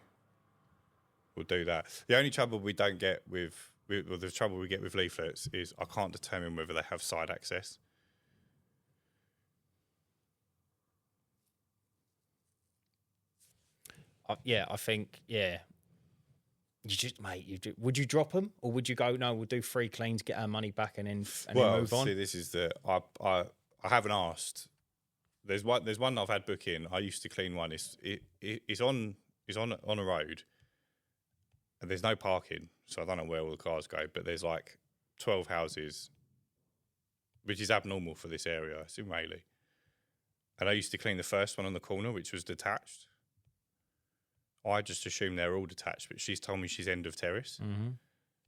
we'll do that. The only trouble we don't get with the trouble we get with leaflets is I can't determine whether they have side access. I think, yeah. You just, mate, would you drop them or would you go, no, we'll do 3 cleans, get our money back and then move on? See, this is I haven't asked. There's one I've had book in. I used to clean one. It's on a road and there's no parking, so I don't know where all the cars go, but there's like 12 houses, which is abnormal for this area. It's in Rayleigh. And I used to clean the first one on the corner, which was detached. I just assumed they're all detached, but she's told me she's end of terrace. Mm-hmm.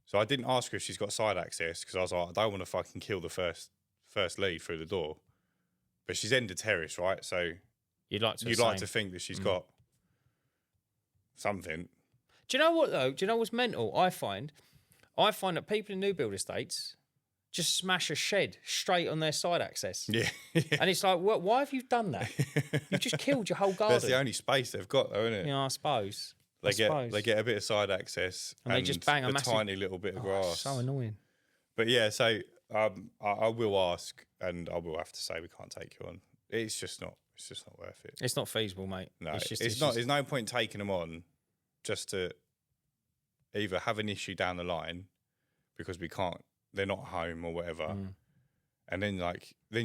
So I didn't ask her if she's got side access because I was like, I don't want to fucking kill the first lead through the door. But she's end of terrace, right? So you'd like to think that she's got something. Do you know what though? Do you know what's mental? I find that people in new build estates just smash a shed straight on their side access. Yeah. And it's like, why have you done that? You've just killed your whole garden. That's the only space they've got, though, isn't it? Yeah, I suppose. They get a bit of side access and they just bang a massive, tiny little bit of grass. So annoying. But yeah, so I will ask, and I will have to say we can't take you on. It's just not worth it. It's not feasible, mate. No, it's not. There's no point taking them on just to either have an issue down the line because we can't. They're not home or whatever, and then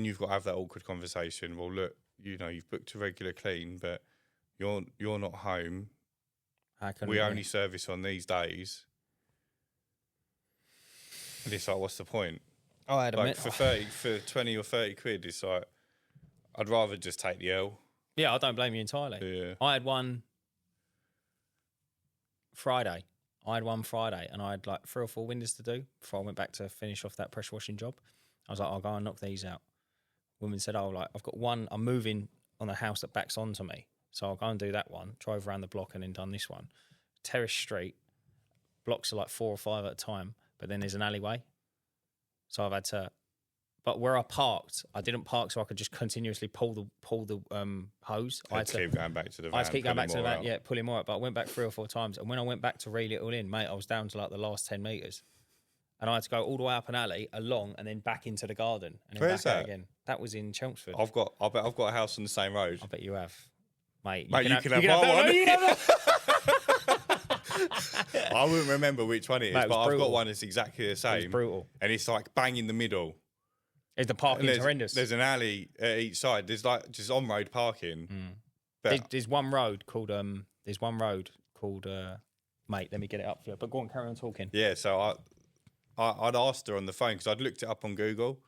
you've got to have that awkward conversation. Well, look, you've booked a regular clean, but you're not home. How can we only service on these and it's like, what's the point? I had a for 20 or 30 quid. It's like I'd rather just take the L. Yeah, I don't blame you entirely. Yeah. I had one Friday, and I had like 3 or 4 windows to do before I went back to finish off that pressure washing job. I was like, I'll go and knock these out. Woman said, I've got one. I'm moving on the house that backs onto me, so I'll go and do that one. Drove around the block and then done this one. Terrace street, blocks are like 4 or 5 at a time, but then there's an alleyway. So I've had to, but where I parked, I didn't park so I could just continuously pull the hose. I had to keep going back to the van. I had to keep going back to the van, pulling more out. But I went back 3 or 4 times, and when I went back to reel it all in, mate, I was down to like the last 10 metres. And I had to go all the way up an alley, along, and then back into the garden. And then Where's back out that? again. That was in Chelmsford. I bet I've got a house on the same road. I bet you have. Mate, you can have my one. I wouldn't remember which one it is, Mate, but I've brutal. got one that's exactly the same. It's brutal. And it's like bang in the middle. Is the parking horrendous? There's an alley at each side. There's like just on-road parking. But There's one road called mate, let me get it up for you. But go on, carry on talking. yeah, so I'd asked her on the phone because I'd looked it up on Google,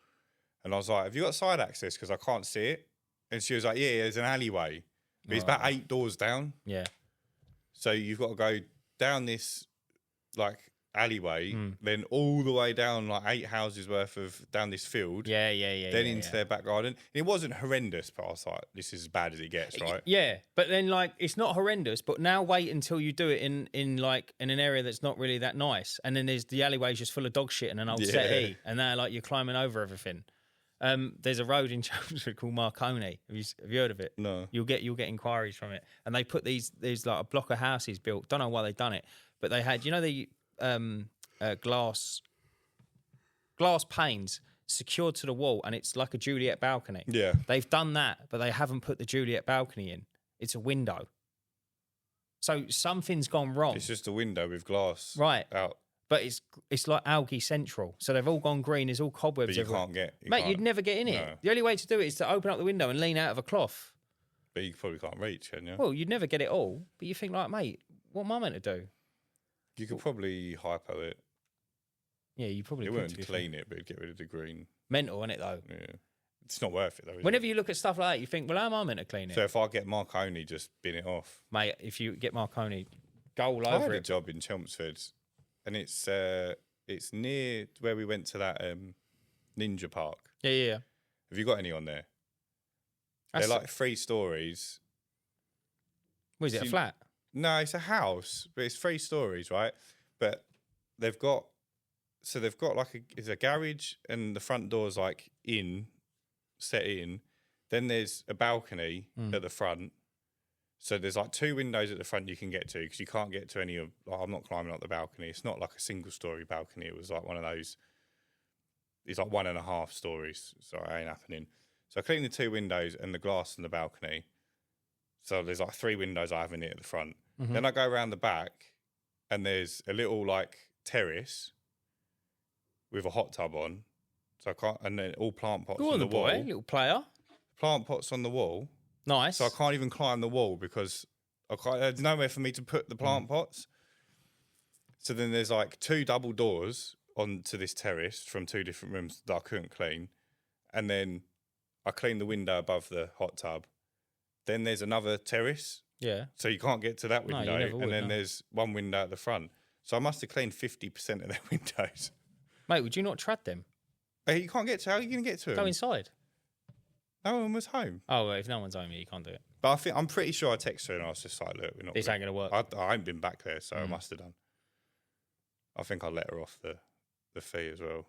and I was like, "Have you got side access? Because I can't see it." And she was like, "Yeah, there's an alleyway, but it's about 8 doors down. Yeah. So you've got to go down this like alleyway, then all the way down like 8 houses worth of down this field. Yeah. Then into their back garden. It wasn't horrendous, but I was like, this is as bad as it gets, right? Yeah, but then like it's not horrendous. But now wait until you do it in an area that's not really that nice, and then there's the alleyway's just full of dog shit and an old settee, and now like you're climbing over everything. There's a road in Chelmsford called Marconi. Have you heard of it? No. You'll get inquiries from it, and they put these like a block of houses built. Don't know why they've done it, but they had the glass panes secured to the wall, and it's like a Juliet balcony. Yeah. They've done that, but they haven't put the Juliet balcony in. It's a window. So something's gone wrong. It's just a window with glass out. But it's like algae central. So they've all gone green. There's all cobwebs But you everywhere. can't get... Mate, you'd never get in it. No. The only way to do it is to open up the window and lean out of a cloth. But you probably can't reach, can you? Well, you'd never get it all. But you think like, mate, what am I meant to do? You could probably hypo it. Yeah, you probably It could. wouldn't clean it, but it'd get rid of the green. Mental, isn't it, though? Yeah. It's not worth it, though, is Whenever it? you look at stuff like that, you think, well, how am I meant to clean it? So if I get Marconi, just bin it off. Mate, if you get Marconi, go all I had over a it. job in Chelmsford, and it's near where we went to that ninja park. Yeah. Have you got any on there? They're like 3 stories. Was it a flat? No, it's a house, but it's 3 stories, right? But they've got like it's a garage, and the front door's like set in. Then there's a balcony at the front. So there's like 2 windows at the front you can get to, because you can't get to any of. Like, I'm not climbing up the balcony. It's not like a single story balcony. It was like one of those. It's like 1.5 stories, so it ain't happening. So I clean the 2 windows and the glass in the balcony. So there's like 3 windows I have in it at the front. Mm-hmm. Then I go around the back, and there's a little like terrace with a hot tub on. So I can't, and then all plant pots Go on the boy, wall. little player. Plant pots on the wall. Nice. So I can't even climb the wall because there's nowhere for me to put the plant pots. So then there's like 2 double doors onto this terrace from 2 different rooms that I couldn't clean. And then I cleaned the window above the hot tub. Then there's another terrace. Yeah. So you can't get to that No, you window. never would, and then no. there's one window at the front. So I must have cleaned 50% of their windows. Mate, would you not trad them? Hey, you can't get to. How are you going to get to them? Go inside. No one was home. Oh, well, if no one's home, you can't do it. But I'm pretty sure I texted her and I was just like, look, we're not. This ain't going to work. I ain't been back there, so I must have done. I think I let her off the fee as well.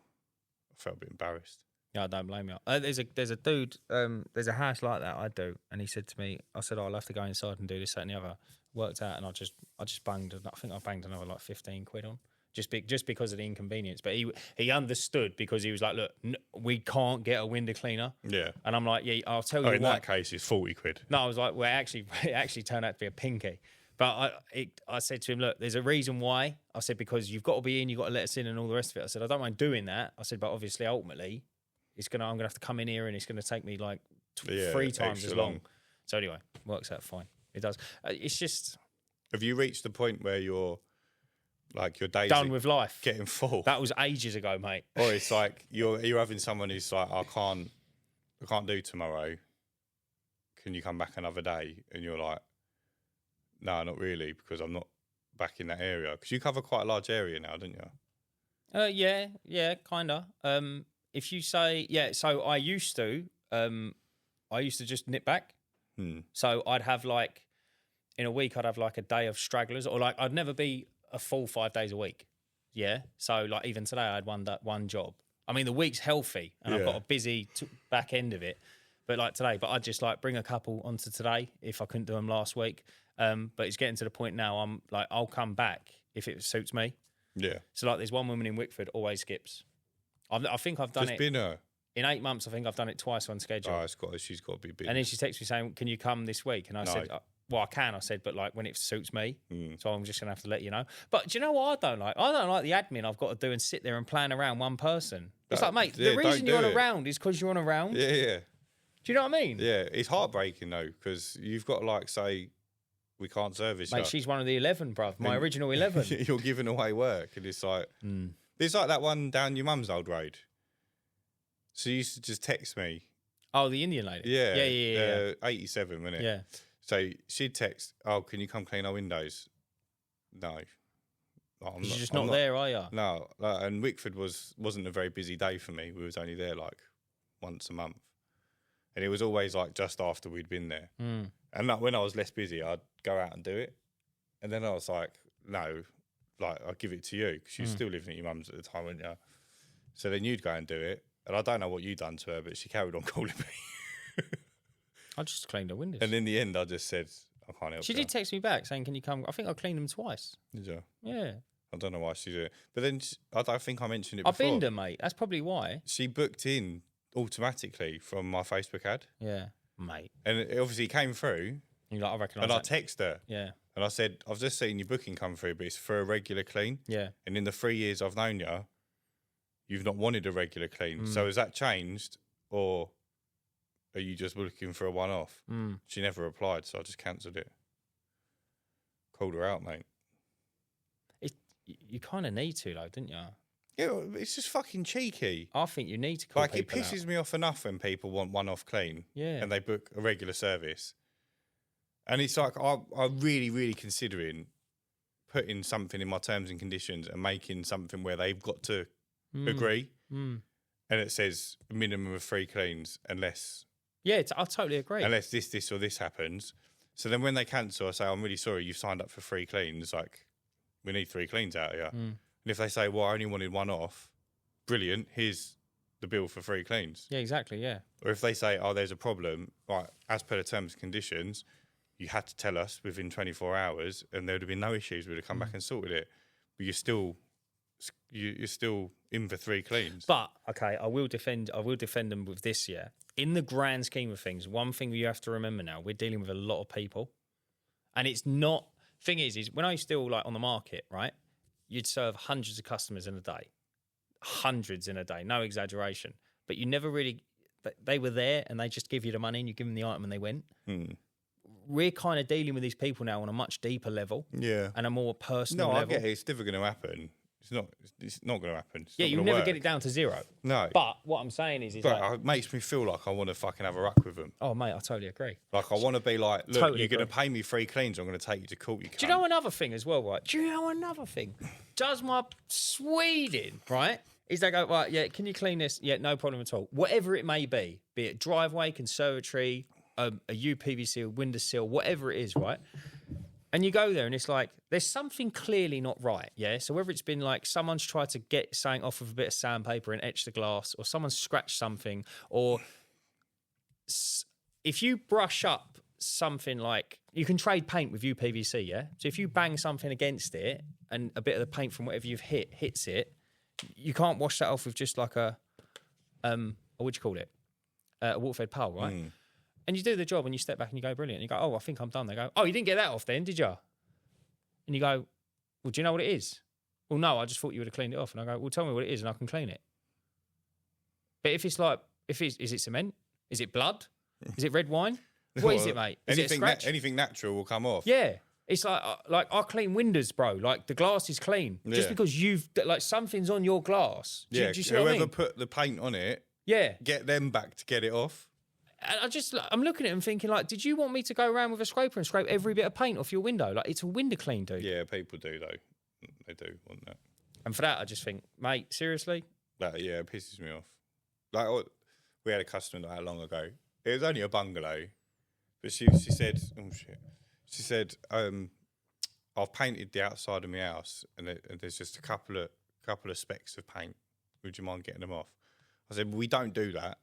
I felt a bit embarrassed. Yeah, I don't blame you. There's a dude, there's a house like that I do, and he said to me, I said, I'll have to go inside and do this, that, and the other. Worked out, and I just banged. I think I banged another like 15 quid on, just because of the inconvenience. But he understood, because he was like, look, we can't get a window cleaner. Yeah. And I'm like, yeah, I'll tell you In what. that case, it's 40 quid. No, I was like, well, it actually turned out to be a pinky. But I said to him, look, there's a reason why. I said, because you've got to be in, you've got to let us in and all the rest of it. I said, I don't mind doing that. I said, but obviously, ultimately, I'm going to have to come in here, and it's going to take me like 3 times as long. So anyway, works out fine. It does. It's just... Have you reached the point where you're like your days done with life, getting full? That was ages ago, mate. Or it's like you're having someone who's like, I can't do tomorrow. Can you come back another day? And you're like, no, not really, because I'm not back in that area. Because you cover quite a large area now, don't you? Yeah, kind of. If you say, so I used to just nip back. So I'd have like, in a week, I'd have like a day of stragglers, or like I'd never be a full 5 days a week. Yeah. So like even today, I had one job. I mean, the week's healthy, and I've got a busy back end of it. But like today, I'd just like bring a couple onto today if I couldn't do them last week. But it's getting to the point now. I'm like, I'll come back if it suits me. Yeah. So like, there's one woman in Wickford always skips. I think I've done Just it. been her. In 8 months, I think I've done it twice on schedule. Oh, she's got to be big. And then she texts me saying, "Can you come this week?" And I said, "Well, I can." I said, "But like when it suits me, so I'm just gonna have to let you know." But do you know what I don't like? I don't like the admin I've got to do and sit there and plan around one person. It's like, mate, the reason you're on a round is because you're on a round. Yeah. Do you know what I mean? Yeah, it's heartbreaking though, because you've got to like say, we can't service you. Mate, she's one of the 11, bruv. My original 11. You're giving away work, and it's like, it's like that one down your mum's old road. So you used to just text me. Oh, the Indian lady. Yeah. 87, wasn't it? Yeah. So she'd text, "Oh, can you come clean our windows?" No. You're just not there, are you? No. And Wickford wasn't a very busy day for me. We was only there like once a month. And it was always like just after we'd been there. And like when I was less busy, I'd go out and do it. And then I was like, no, like I'll give it to you, because you were still living at your mum's at the time, weren't you? So then you'd go and do it. And I don't know what you done to her, but she carried on calling me. I just cleaned the windows. And in the end, I just said, I can't help She you. did text me back saying, "Can you come?" I think I cleaned them twice. Did you? Yeah. I don't know why she did it. But then I don't think I mentioned it I before. binned her, mate. That's probably why. She booked in automatically from my Facebook ad. Yeah, mate. And it obviously came through. You're like, I recognise And I that. text her. Yeah. And I said, I've just seen your booking come through, but it's for a regular clean. Yeah. And in the 3 years I've known you, you've not wanted a regular clean. So has that changed, or are you just looking for a one-off? She never replied, so I just cancelled it. Called her out, mate. You kind of need to, though, didn't you? Yeah, it's just fucking cheeky. I think you need to call Like, it people pisses out. me off enough when people want one-off clean. Yeah. And they book a regular service. And it's like, I'm really, really considering putting something in my terms and conditions and making something where they've got to agree. And it says a minimum of 3 cleans unless Yeah, I totally agree. unless this, or this happens. So then when they cancel, I say, I'm really sorry, you've signed up for 3 cleans. Like, we need 3 cleans out of you. And if they say, well, I only wanted one off, brilliant, here's the bill for 3 cleans. Yeah, exactly, yeah. Or if they say, oh, there's a problem, right, as per the terms and conditions, you had to tell us within 24 hours and there would have been no issues. We'd have come back and sorted it. But you're still in for 3 cleans. But, okay, I will defend them with this, yeah. In the grand scheme of things, one thing you have to remember now, we're dealing with a lot of people. And it's not... Thing is when I was still, like, on the market, right, you'd serve hundreds of customers in a day. Hundreds in a day, no exaggeration. But you never really... They were there and they just give you the money and you give them the item and they went. We're kind of dealing with these people now on a much deeper level. Yeah. And a more personal No, level. I get it. It's never going to happen. It's not going to happen. It's Yeah, not you gonna never work. get it down to 0. No. But what I'm saying is But like, it makes me feel like I want to fucking have a ruck with them. oh, mate, I totally agree. Like, I want to be like, look, Totally you're going to agree. pay me 3 cleans, I'm going to take you to court, you cunt. Do you know another thing as well, right? Do you know another thing? Does my Sweden, right? Is they go, right, yeah, can you clean this? Yeah, no problem at all. Whatever it may be it driveway, conservatory, a UPVC, a windowsill, whatever it is, right? And you go there and it's like, there's something clearly not right, yeah? So whether it's been like someone's tried to get something off of a bit of sandpaper and etch the glass, or someone's scratched something, or if you brush up something like, you can trade paint with UPVC, yeah? So if you bang something against it and a bit of the paint from whatever you've hits it, you can't wash that off with just like a what do you call it? A water-fed pole, right? And you do the job and you step back and you go, brilliant. And you go, oh, I think I'm done. They go, oh, you didn't get that off then, did you? And you go, well, do you know what it is? Well, no, I just thought you would have cleaned it off. And I go, well, tell me what it is and I can clean it. But if it's like, is it cement? Is it blood? Is it red wine? What is it, mate? Is it a scratch? Anything natural will come off. Yeah. It's like I clean windows, bro. Like, the glass is clean. Just Yeah. because like, something's on your glass. Do you see what I whoever mean? put the paint on it, Yeah. get them back to get it off. And I'm looking at him thinking, like, did you want me to go around with a scraper and scrape every bit of paint off your window? Like, it's a window clean, dude. Yeah, people do, though. They do want that. And for that, I just think, mate, seriously? Yeah, it pisses me off. Like, we had a customer not that long ago. It was only a bungalow. But she said, oh, shit. She said, I've painted the outside of my house and there's just a couple of specks of paint. Would you mind getting them off? I said, we don't do that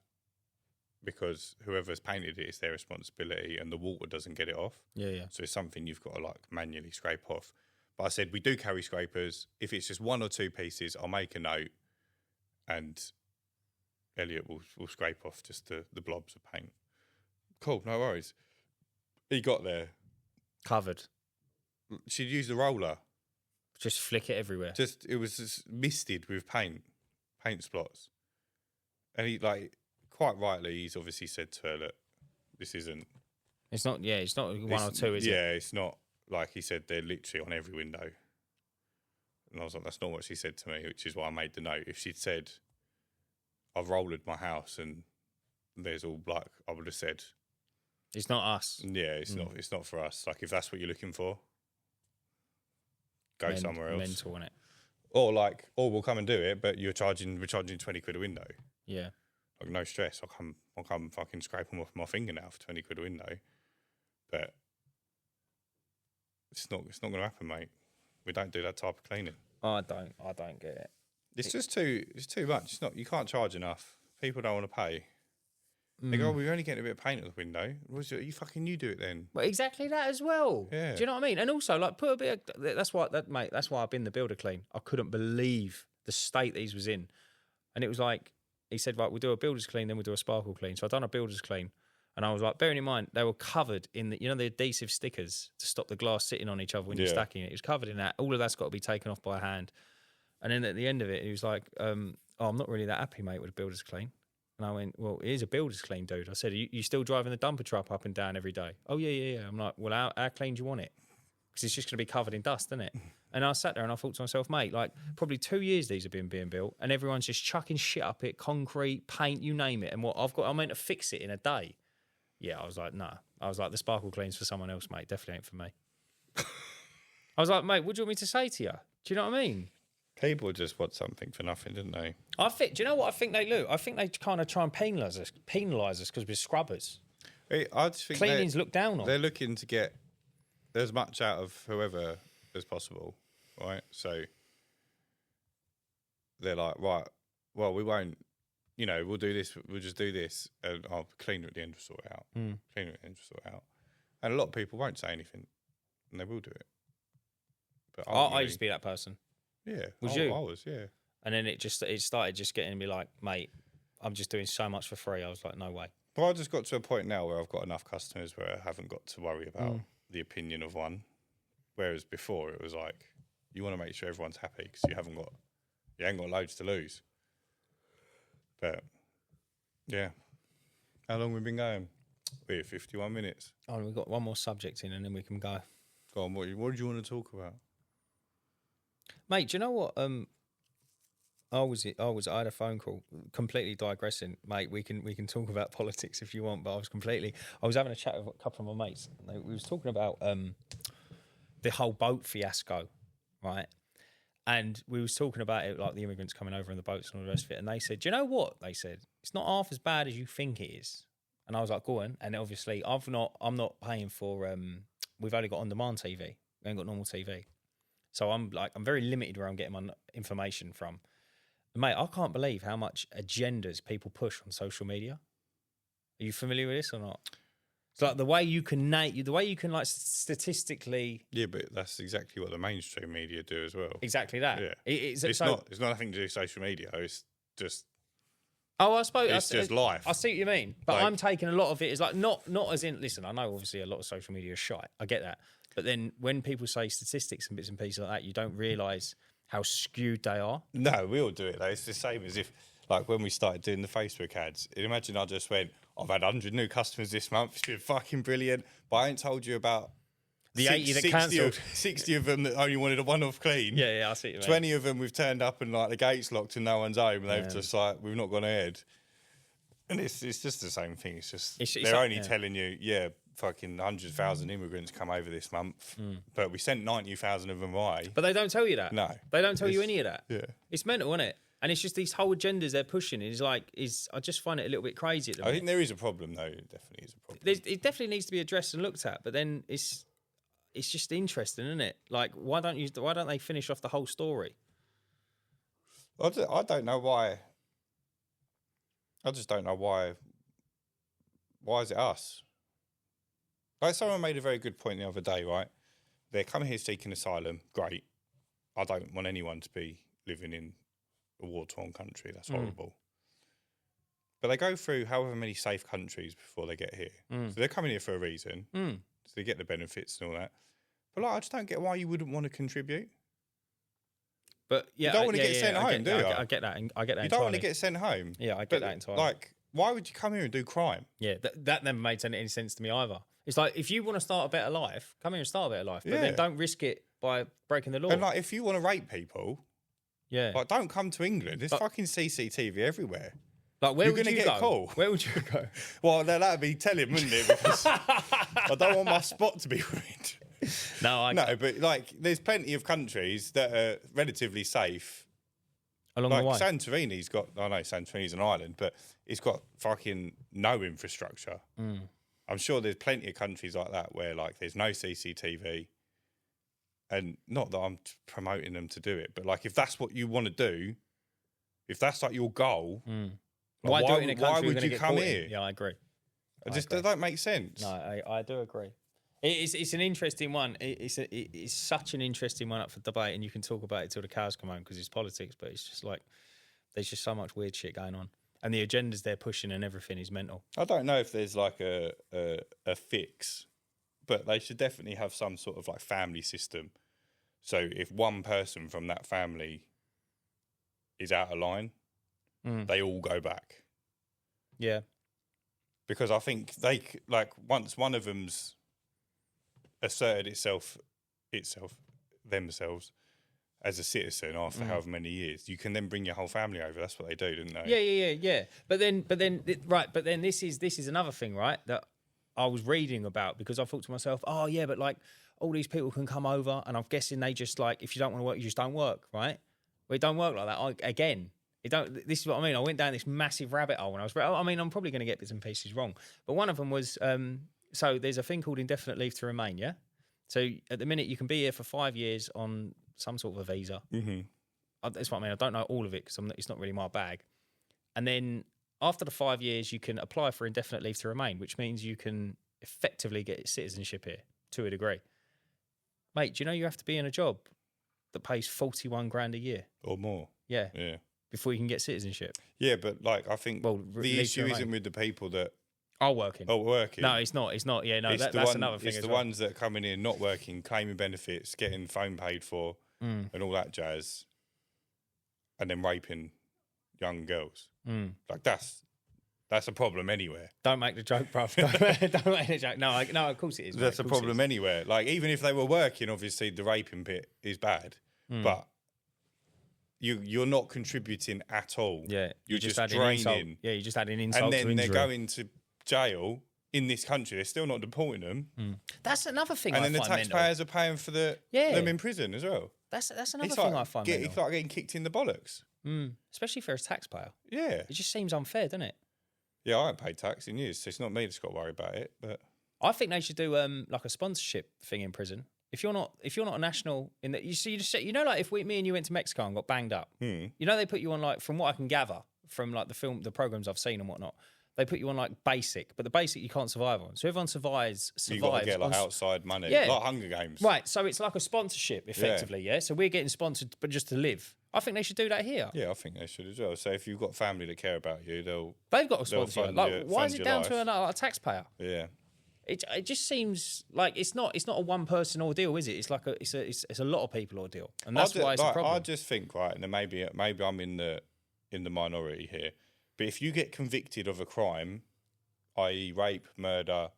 because whoever's painted it, it's their responsibility and the water doesn't get it off. Yeah. So it's something you've got to like manually scrape off. But I said, we do carry scrapers. If it's just 1 or 2 pieces, I'll make a note and Elliot will scrape off just the blobs of paint. Cool, no worries. He got there. Covered. She'd use the roller. Just flick it everywhere. It was just misted with paint splots. And he, like, quite rightly, he's obviously said to her, look, this isn't... It's not 1 or 2, is it? Yeah, it's not. Like he said, they're literally on every window. And I was like, that's not what she said to me, which is why I made the note. If she'd said, I've rollered my house and there's all black, I would have said... It's not us. Yeah, it's not for us. Like, if that's what you're looking for, go somewhere else. Mental, innit? Or we'll come and do it, but we're charging 20 quid a window. Yeah. Like, no stress. I'll come fucking scrape them off my finger now for 20 quid a window. But it's not going to happen, mate. We don't do that type of cleaning. I don't get it. It's too much. You can't charge enough. people don't want to pay. They go, we're only getting a bit of paint on the window. You do it then. Well, exactly that as well. Yeah. Do you know what I mean? And also, like, put a bit of, that's why I've been the builder clean. I couldn't believe the state these was in. And it was like, he said, right, we'll do a builder's clean, then we'll do a sparkle clean. So I've done a builder's clean. And I was like, bearing in mind, they were covered in the adhesive stickers to stop the glass sitting on each other when you're stacking it. It was covered in that. All of that's got to be taken off by hand. And then at the end of it, he was like, I'm not really that happy, mate, with a builder's clean. And I went, well, it is a builder's clean, dude. I said, are you still driving the dumper truck up and down every day? Oh, yeah. I'm like, well, how clean do you want it? Because it's just going to be covered in dust, isn't it? And I sat there and I thought to myself, mate, like probably 2 years these have been being built and everyone's just chucking shit up it, concrete, paint, you name it. And what I'm meant to fix it in a day. Yeah, I was like, nah. I was like, the sparkle clean's for someone else, mate. Definitely ain't for me. I was like, mate, what do you want me to say to you? Do you know what I mean? People just want something for nothing, didn't they? Do you know what I think they do? I think they kind of try and penalise us because we're scrubbers. I just think Cleaning's looked down on. They're looking to get as much out of whoever as possible, right? So they're like, right, well, we won't, we'll do this, we'll just do this, and I'll cleaner at the end will sort it out. Cleaner at the end will sort it out. And a lot of people won't say anything, and they will do it. But I used to be that person. Yeah. You? I was, yeah. And then it started just getting me like, mate, I'm just doing so much for free. I was like, no way. But I just got to a point now where I've got enough customers where I haven't got to worry about the opinion of one. Whereas before it was like, you want to make sure everyone's happy because you ain't got loads to lose. But yeah. How long have we been going? We're 51 minutes. Oh, we've got one more subject in and then we can go. Go on, what did you want to talk about? Mate, do you know what? I had a phone call, completely digressing, mate. We can talk about politics if you want, but I was having a chat with a couple of my mates. We was talking about the whole boat fiasco, right? And we was talking about it, like the immigrants coming over on the boats and all the rest of it. And they said, do you know what? They said, it's not half as bad as you think it is. And I was like, go on. And obviously, I'm not paying for. We've only got on-demand TV. We ain't got normal TV. So I'm very limited where I'm getting my information from. And mate, I can't believe how much agendas people push on social media. Are you familiar with this or not? It's like the way you can like statistically. Yeah, but that's exactly what the mainstream media do as well. Exactly that. Yeah, it's not nothing to do with social media. It's just. Oh, I suppose it's just life. I see what you mean, but I'm taking a lot of it as like not as in. Listen, I know obviously a lot of social media is shite. I get that. But then when people say statistics and bits and pieces like that, you don't realise how skewed they are. No, we all do it though. It's the same as if, like, when we started doing the Facebook ads. Imagine I just went, I've had 100 new customers this month. It's been fucking brilliant. But I ain't told you about the 80 that cancelled. 60 of them that only wanted a one-off clean. Yeah, I see what you mean. 20 of them we've turned up and like the gate's locked and no one's home. And they've just like, we've not gone ahead. And it's just the same thing. It's just they're only telling you, fucking 100,000 immigrants come over this month, but we sent 90,000 of them away. But they don't tell you that. No, they don't tell you any of that. Yeah, it's mental, isn't it? And it's just these whole agendas they're pushing. I just find it a little bit crazy at the minute. I think there is a problem, though. It definitely is a problem. It definitely needs to be addressed and looked at. But then it's just interesting, isn't it? Like, why don't they finish off the whole story? I don't know why. I just don't know why. Why is it us? Like, someone made a very good point the other day, right? They're coming here seeking asylum. Great. I don't want anyone to be living in a war-torn country. That's horrible. But they go through however many safe countries before they get here. So they're coming here for a reason. So they get the benefits and all that. But like, I just don't get why you wouldn't want to contribute. But yeah, you don't want to get sent home, do you? I get that. I get that. You don't want to get sent home. Yeah, I get that entirely. Like, why would you come here and do crime? Yeah, that never made any sense to me either. It's like, if you want to start a better life, come here and start a better life. But then don't risk it by breaking the law. And like, if you want to rape people, like, don't come to England. There's fucking CCTV everywhere. Like, where would you get go? A call. Where would you go? Well, that'd be telling, wouldn't it? Because I don't want my spot to be ruined. No, but like, there's plenty of countries that are relatively safe. Along like the way. Santorini's got, I know Santorini's an island, but it's got fucking no infrastructure. I'm sure there's plenty of countries like that where like there's no CCTV, and not that I'm promoting them to do it, but like, if that's what you want to do, if that's like your goal, Why do it in a country why you're would gonna you get come caught in? here? Yeah, I agree. That don't make sense. No, I do agree. It's an interesting one. It's such an interesting one up for debate, and you can talk about it till the cows come home because it's politics. But it's just like there's just so much weird shit going on, and the agendas they're pushing and everything is mental. I don't know if there's like a fix, but they should definitely have some sort of like family system. So if one person from that family is out of line, they all go back. Yeah. Because I think once one of them's asserted themselves as a citizen after however many years, you can then bring your whole family over. That's what they do, didn't they? Yeah. But then this is another thing, right? That I was reading about because I thought to myself, oh yeah, but like all these people can come over, and I'm guessing they just like if you don't want to work, you just don't work, right? Well, it don't work like that. This is what I mean. I went down this massive rabbit hole when I was. I mean, I'm probably going to get bits and pieces wrong, but one of them was so there's a thing called indefinite leave to remain. Yeah. So at the minute you can be here for 5 years on some sort of a visa. Mm-hmm. That's what I mean. I don't know all of it because it's not really my bag. And then after the 5 years, you can apply for indefinite leave to remain, which means you can effectively get citizenship here to a degree. Mate, do you know you have to be in a job that pays 41 grand a year Or more. Yeah. Yeah. Before you can get citizenship. Yeah, but like I think the issue isn't with the people that are working. No, it's not. Yeah, no, that's another thing. It's the ones that are coming in, not working, claiming benefits, getting phone paid for, and all that jazz, and then raping young girls. Like that's a problem anywhere. Don't make the joke, bruv. Don't make the joke. No, of course it is. That's a problem anywhere. Like even if they were working, obviously the raping bit is bad, but you're not contributing at all. Yeah, you're just draining. Yeah, you're just adding insult to injury. And then they're going to jail in this country. They're still not deporting them. That's another thing. And then the taxpayers are paying for them in prison as well. That's another thing I find. It's like getting kicked in the bollocks. Especially for a taxpayer. Yeah, it just seems unfair, doesn't it? Yeah, I haven't paid tax in years, so it's not me that's got to worry about it. But I think they should do like a sponsorship thing in prison. If you're not a national in that, like if me and you went to Mexico and got banged up, you know they put you on like, from what I can gather from like the programs I've seen and whatnot, they put you on like basic, but the basic you can't survive on. So everyone survives. You got to get like outside money, like Hunger Games, right? So it's like a sponsorship effectively, yeah. So we're getting sponsored, but just to live. I think they should do that here. Yeah, I think they should as well. So if you've got family that care about you, they've got to sponsor you. Like, why is it down to a taxpayer? Yeah. It just seems like it's not a one person ordeal, is it? It's like it's a lot of people ordeal, and that's why it's a problem. I just think, right, and maybe I'm in the minority here, but if you get convicted of a crime, i.e., rape, murder,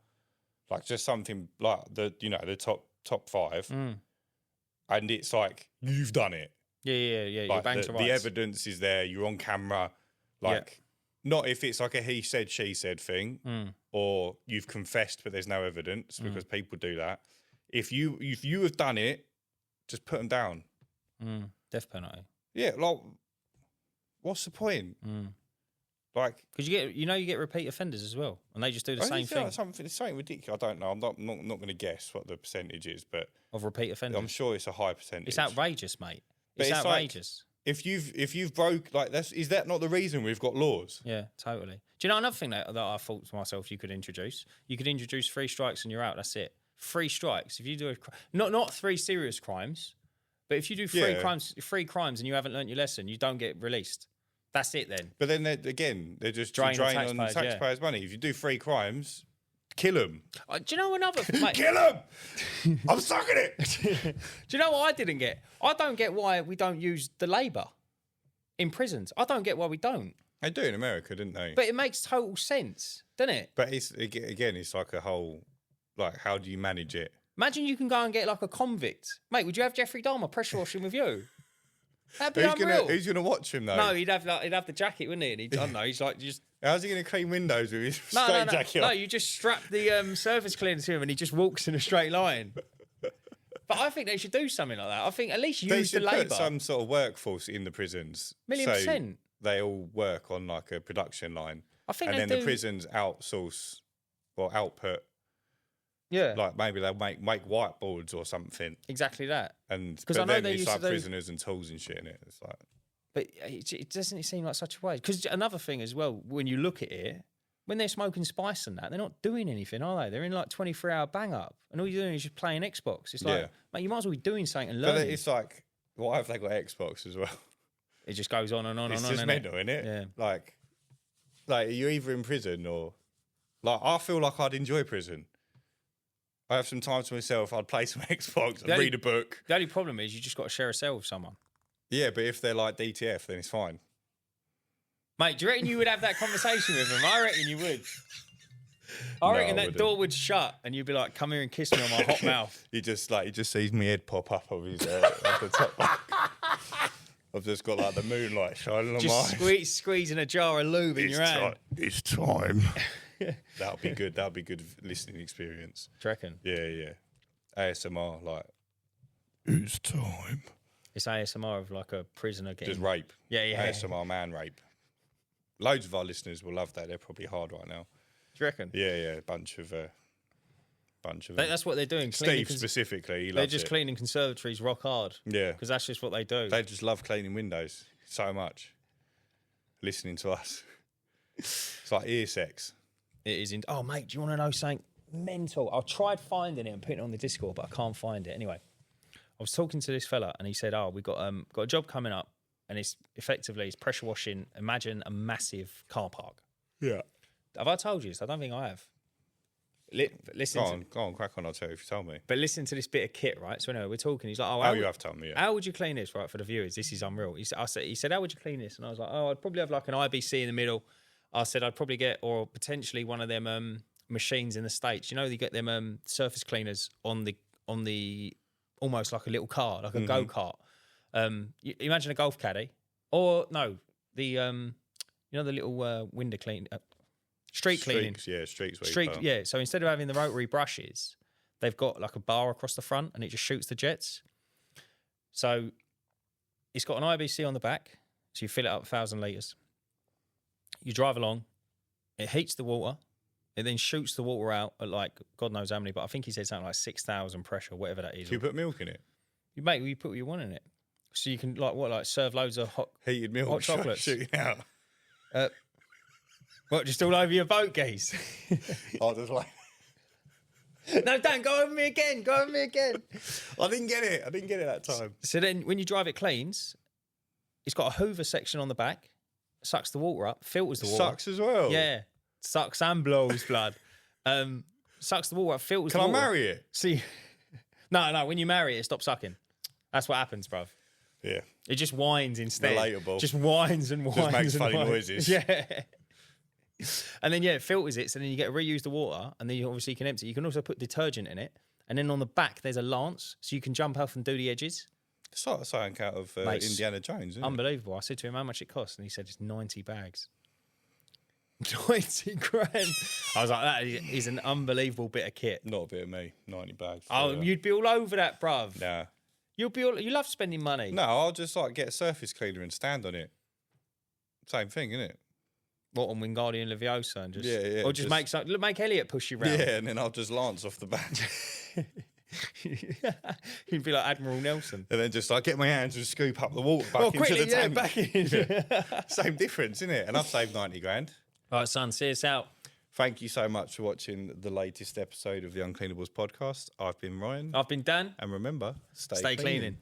like just something like the top five, and it's like you've done it. Yeah. Like the evidence is there. You're on camera, like. Not if it's like a he said, she said thing, or you've confessed but there's no evidence, because people do that. If you have done it, just put them down. Death penalty. Yeah, like, what's the point? Like, because you get repeat offenders as well, and they just do the same thing. Like something ridiculous. I don't know. I'm not going to guess what the percentage is, but of repeat offenders, I'm sure it's a high percentage. It's outrageous, mate. It's outrageous. Like, if you've broke, like, is that not the reason we've got laws? Yeah, totally. Do you know another thing that I thought to myself you could introduce? You could introduce 3 strikes and you're out. That's it. 3 strikes. If you do not 3 serious crimes, but if you do 3 crimes and you haven't learnt your lesson, you don't get released. That's it then. But then they're just draining on the taxpayers' money. If you do 3 crimes, kill them. Do you know another? Mate, kill them. I'm sucking it. Do you know what I didn't get? I don't get why we don't use the labour in prisons. I don't get why we don't. They do in America, didn't they? But it makes total sense, doesn't it? But it's like a whole, like, how do you manage it? Imagine you can go and get like a convict, mate. Would you have Jeffrey Dahmer pressure washing with you? That'd be unreal. Who's gonna watch him though? No, he'd have the jacket, wouldn't he? And I don't know. He's like just. How's he going to clean windows with his straight jacket? No, you just strap the surface cleaner to him and he just walks in a straight line. But I think they should do something like that. I think at least use the labour. They should put some sort of workforce in the prisons. 1,000,000%. They all work on like a production line. I think and then the prisons outsource or output. Yeah. Like maybe they'll make whiteboards or something. Exactly that. But I know they use like prisoners and tools and shit in it. It's like. But it doesn't seem like such a waste. Because another thing as well, when you look at it, when they're smoking spice and that, they're not doing anything, are they? They're in like 23-hour bang up, and all you're doing is just playing Xbox. It's like, mate, you might as well be doing something and learning. But it's like, why have they got Xbox as well? It just goes on and on It's and on. just mental, isn't it? Yeah. Like you're either in prison or, like, I feel like I'd enjoy prison. I have some time to myself. I'd play some Xbox and read a book. The only problem is you just got to share a cell with someone. Yeah, but if they're like DTF, then it's fine. Mate, do you reckon you would have that conversation with them? I reckon you would. I reckon that door would shut and you'd be like, come here and kiss me on my hot mouth. He just sees me head pop up of his off the top. I've just got like the moonlight shining on my eyes. Just squeezing a jar of lube in your hand. It's time. That'll be good. That'll be good listening experience. Do you reckon? Yeah. ASMR, like, it's time. It's ASMR of like a prisoner getting... Just rape. Yeah. ASMR man rape. Loads of our listeners will love that. They're probably hard right now. Do you reckon? Yeah. A bunch of That's what they're doing. Steve specifically, they're just cleaning conservatories rock hard. Yeah. Because that's just what they do. They just love cleaning windows so much. Listening to us. It's like ear sex. It is. Oh, mate, do you want to know something mental? I tried finding it and putting it on the Discord, but I can't find it. Anyway, I was talking to this fella and he said, we got a job coming up and it's pressure washing. Imagine a massive car park. Yeah. Have I told you this? I don't think I have. Listen. Go on, crack on. I'll tell you if you told me. But listen to this bit of kit, right? So anyway, we're talking. He's like, you have told me, yeah. How would you clean this, right, for the viewers? This is unreal. He said, how would you clean this? And I was like, I'd probably have like an IBC in the middle. I said, I'd probably get, or potentially one of them machines in the States. You know, they get them surface cleaners on the almost like a little car, like a go-kart. You imagine a golf caddy. Or, no, the the little window clean... Street cleaning. Yeah, streets. Yeah. So instead of having the rotary brushes, they've got like a bar across the front and it just shoots the jets. So it's got an IBC on the back. So you fill it up 1,000 litres. You drive along. It heats the water. It then shoots the water out at like, God knows how many, but I think he said something like 6,000 pressure, whatever that is. Do you put milk in it? You put what you want in it. So you can serve loads of heated milk, hot chocolates. Shooting out. What, just all over your boat, geese? I just like... No, Dan, go over me again. I didn't get it that time. So then when you drive it cleans, it's got a hoover section on the back, sucks the water up, filters the water. Sucks as well? Yeah. Sucks and blows blood. Sucks the water up, filters the water. Can I marry it? See, no, when you marry it, it stops sucking. That's what happens, bruv. Yeah. It just whines instead. Relatable. Just whines and whines. Just makes and funny whines. noises. Yeah. And then, it filters it, so then you get to reuse the water, and then you obviously can empty it. You can also put detergent in it, and then on the back there's a lance, so you can jump off and do the edges. It's like something out of Indiana Jones, isn't unbelievable. I said to him how much it cost, and he said it's 90 bags. 90 grand. I was like, that is an unbelievable bit of kit. Not a bit of me, 90 bags. You'd be all over that, bruv. Nah. You love spending money. No, I'll just like get a surface cleaner and stand on it. Same thing, isn't it? What, on Wingardium Leviosa and just... Yeah. Or just make Elliot push you round. Yeah, and then I'll just lance off the back. You'd be like Admiral Nelson. And then just get my hands and scoop up the water back into the tank. Back in. Yeah. Same difference, isn't it? And I've saved 90 grand. All right, son, see us out. Thank you so much for watching the latest episode of the Uncleanables podcast. I've been Ryan. I've been Dan. And remember, stay cleaning.